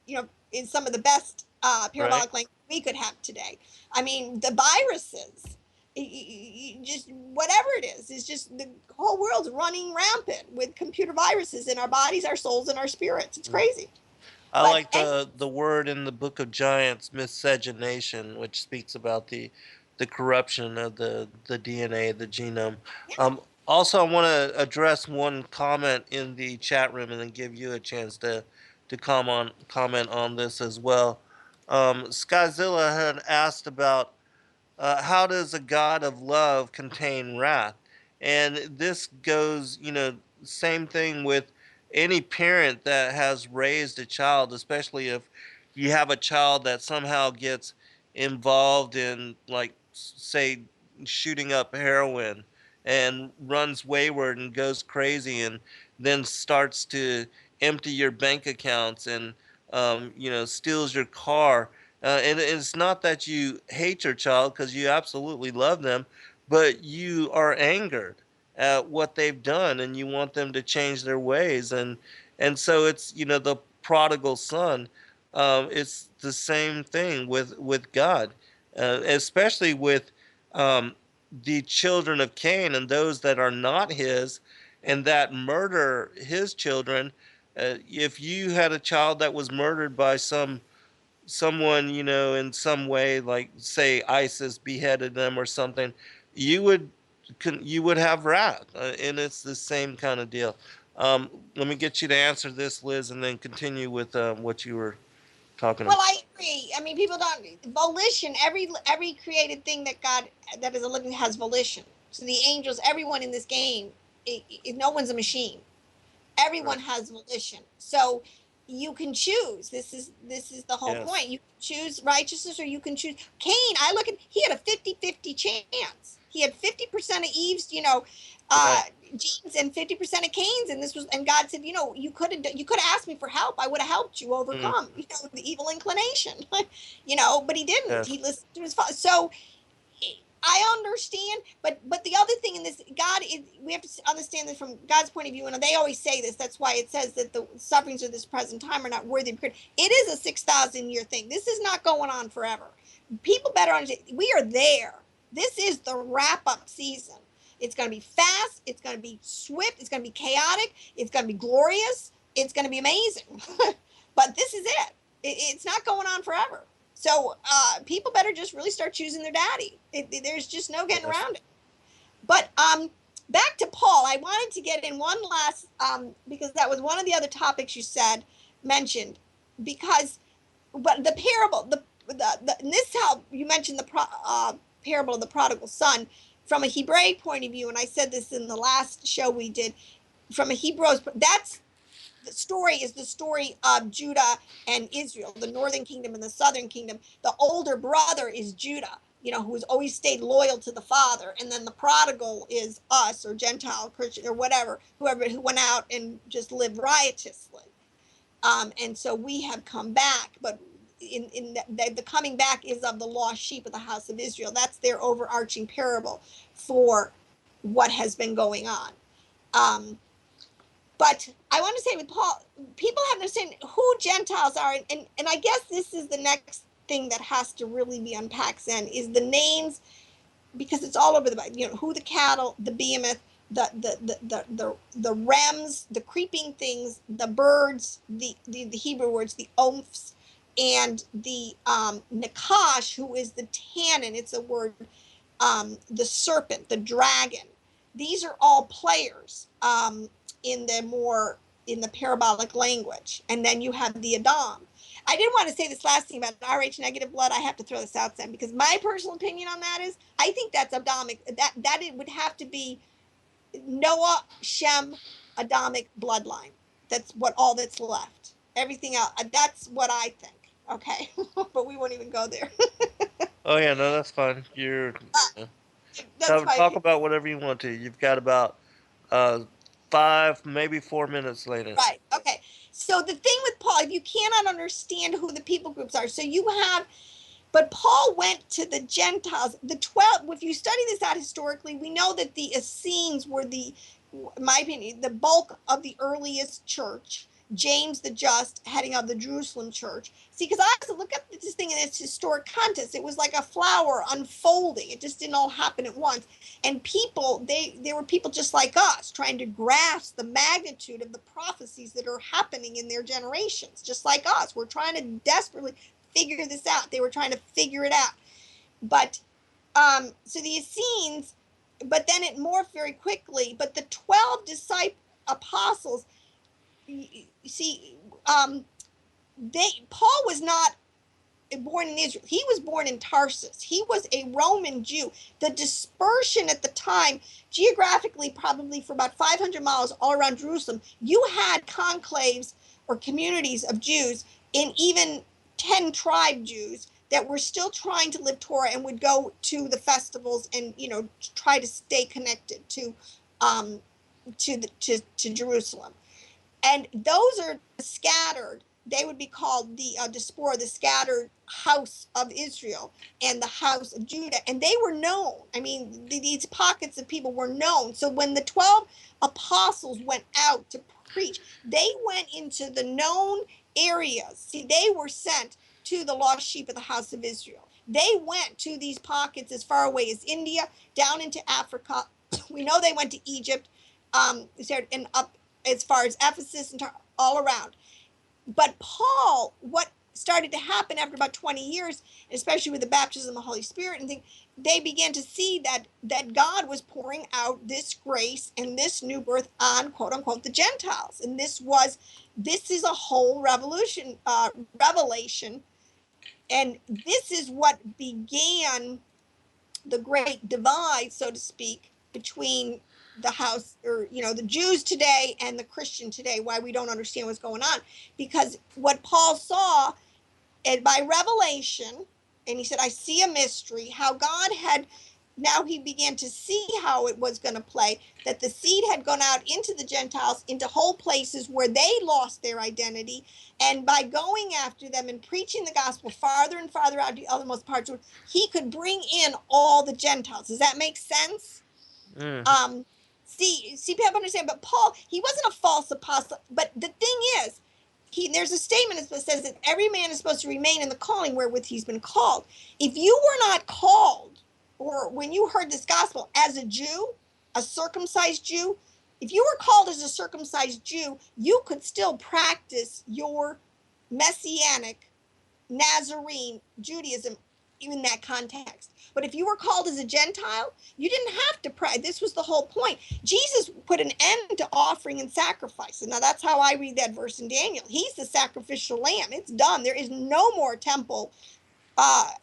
is some of the best Right. parabolic language we could have today. I mean, the viruses, just whatever it is just the whole world's running rampant with computer viruses in our bodies, our souls, and our spirits. It's crazy. I But like the word in the Book of Giants, miscegenation, which speaks about the corruption of the DNA, the genome. Also, I want to address one comment in the chat room and then give you a chance to comment on this as well. Skyzilla had asked about how does a God of love contain wrath? And this goes, same thing with any parent that has raised a child, especially if you have a child that somehow gets involved in, like, say, shooting up heroin and runs wayward and goes crazy and then starts to empty your bank accounts and, steals your car. And it's not that you hate your child, because you absolutely love them, but you are angered at what they've done and you want them to change their ways. And so it's, the prodigal son. It's the same thing with God, especially with the children of Cain and those that are not his and that murder his children. If you had a child that was murdered by someone, in some way, like say ISIS beheaded them or something, you would you would have wrath, and it's the same kind of deal. Let me get you to answer this, Liz, and then continue with what you were talking well, about. I agree. I mean, people don't volition. Every created thing that is a living has volition. So the angels, everyone in this game, no one's a machine. Right. Everyone has volition. So you can choose. This is the whole Yes. point. You can choose righteousness, or you can choose Cain. I look at, he had a 50-50 chance. He had 50% of Eve's, uh, Right. genes, and 50% of Cain's. And this was, and God said, you could have asked me for help. I would have helped you Mm, overcome, the evil inclination, but he didn't. yes. He listened to his father. So I understand, but the other thing in this, God is, we have to understand this from God's point of view, and they always say this. That's why it says that the sufferings of this present time are not worthy of praise. It is a 6,000 year thing. This is not going on forever. People better understand. We are there. This is the wrap-up season. It's going to be fast. It's going to be swift. It's going to be chaotic. It's going to be glorious. It's going to be amazing. But this is it. It's not going on forever. So people better just really start choosing their daddy. There's just no getting around it. But back to Paul, I wanted to get in one last, because that was one of the other topics you mentioned, but the parable, and this is how you mentioned the parable of the prodigal son from a Hebraic point of view, and I said this in the last show we did, from a Hebrew's, that's the story is the story of Judah and Israel, the northern kingdom and the southern kingdom. The older brother is Judah, who has always stayed loyal to the father. And then the prodigal is us, or Gentile, Christian, or whatever, whoever who went out and just lived riotously. And so we have come back, but the coming back is of the lost sheep of the house of Israel. That's their overarching parable for what has been going on. But I want to say with Paul, people have to understand who Gentiles are. And I guess this is the next thing that has to really be unpacked then, is the names, because it's all over the Bible. Who the cattle, the behemoth, the rems, the creeping things, the birds, the Hebrew words, the omphs, and the nakash, who is the tannin. It's a word, the serpent, the dragon. These are all players. In the parabolic language. And then you have the Adam. I didn't want to say this last thing about RH negative blood. I have to throw this out then, because my personal opinion on that is, I think that's Adamic. That it would have to be Noah, Shem, Adamic bloodline. That's all that's left. Everything else, that's what I think. Okay. But we won't even go there. Oh yeah, no, that's fine. That's Talk about whatever you want to. You've got about 5, maybe 4 minutes later. Right. Okay. So the thing with Paul, if you cannot understand who the people groups are, but Paul went to the Gentiles, the 12. If you study this out historically, we know that the Essenes were in my opinion, the bulk of the earliest church. James the Just, heading of the Jerusalem church. See, because I have to look at this thing in its historic context. It was like a flower unfolding. It just didn't all happen at once. And people, they were people just like us, trying to grasp the magnitude of the prophecies that are happening in their generations, just like us. We're trying to desperately figure this out. They were trying to figure it out. But, so the Essenes, but then it morphed very quickly. But the 12 apostles, see, Paul was not born in Israel. He was born in Tarsus. He was a Roman Jew. The dispersion at the time, geographically, probably for about 500 miles all around Jerusalem, you had conclaves or communities of Jews, in even 10 tribe Jews, that were still trying to live Torah and would go to the festivals and try to stay connected to Jerusalem. And those are scattered. They would be called the diaspora, the scattered house of Israel and the house of Judah. And they were known. I mean, these pockets of people were known. So when the 12 apostles went out to preach, they went into the known areas. See, they were sent to the lost sheep of the house of Israel. They went to these pockets as far away as India, down into Africa. We know they went to Egypt, and up as far as Ephesus and all around. But Paul, what started to happen after about 20 years, especially with the baptism of the Holy Spirit and things, they began to see that God was pouring out this grace and this new birth on, quote unquote, the Gentiles. And this is a whole revelation. And this is what began the great divide, so to speak, between the house, or the Jews today and the Christian today, why we don't understand what's going on. Because what Paul saw, and by revelation, and he said, I see a mystery, how God had, now he began to see how it was going to play, that the seed had gone out into the Gentiles, into whole places where they lost their identity, and by going after them and preaching the gospel farther and farther out to the othermost parts, he could bring in all the Gentiles. Does that make sense? Mm. See, people understand, but Paul, he wasn't a false apostle. But the thing is, there's a statement that says that every man is supposed to remain in the calling wherewith he's been called. If you were not called, or when you heard this gospel as a Jew, a circumcised Jew, if you were called as a circumcised Jew, you could still practice your messianic Nazarene Judaism in that context. But if you were called as a Gentile, you didn't have to pray. This was the whole point. Jesus put an end to offering and sacrifice. And now that's how I read that verse in Daniel. He's the sacrificial lamb. It's done. There is no more temple,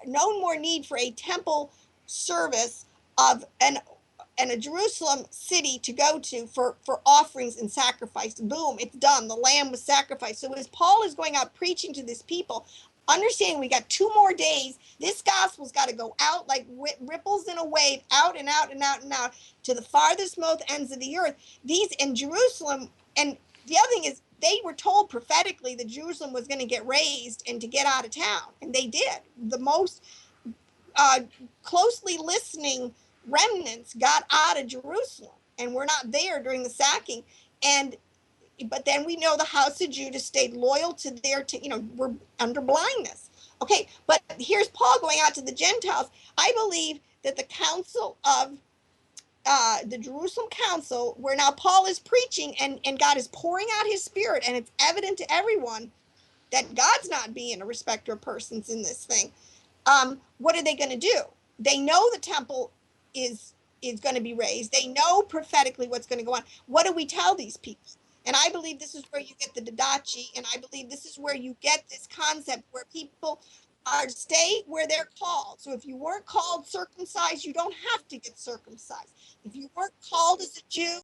no more need for a temple service of and a Jerusalem city to go to for offerings and sacrifice. Boom, it's done. The lamb was sacrificed. So as Paul is going out preaching to this people, understanding we got 2 more days, this gospel's got to go out like ripples in a wave, out and out and out and out to the farthest most ends of the earth. These in Jerusalem, and the other thing is, they were told prophetically that Jerusalem was going to get razed and to get out of town, and they did. The most closely listening remnants got out of Jerusalem and were not there during the sacking. But then we know the house of Judah stayed loyal to their, were under blindness. Okay, but here's Paul going out to the Gentiles. I believe that the council of the Jerusalem council, where now Paul is preaching and God is pouring out his spirit, and it's evident to everyone that God's not being a respecter of persons in this thing. What are they going to do? They know the temple is going to be raised. They know prophetically what's going to go on. What do we tell these people? And I believe this is where you get the Didache, and I believe this is where you get this concept where people are stay where they're called. So if you weren't called circumcised, you don't have to get circumcised. If you weren't called as a Jew,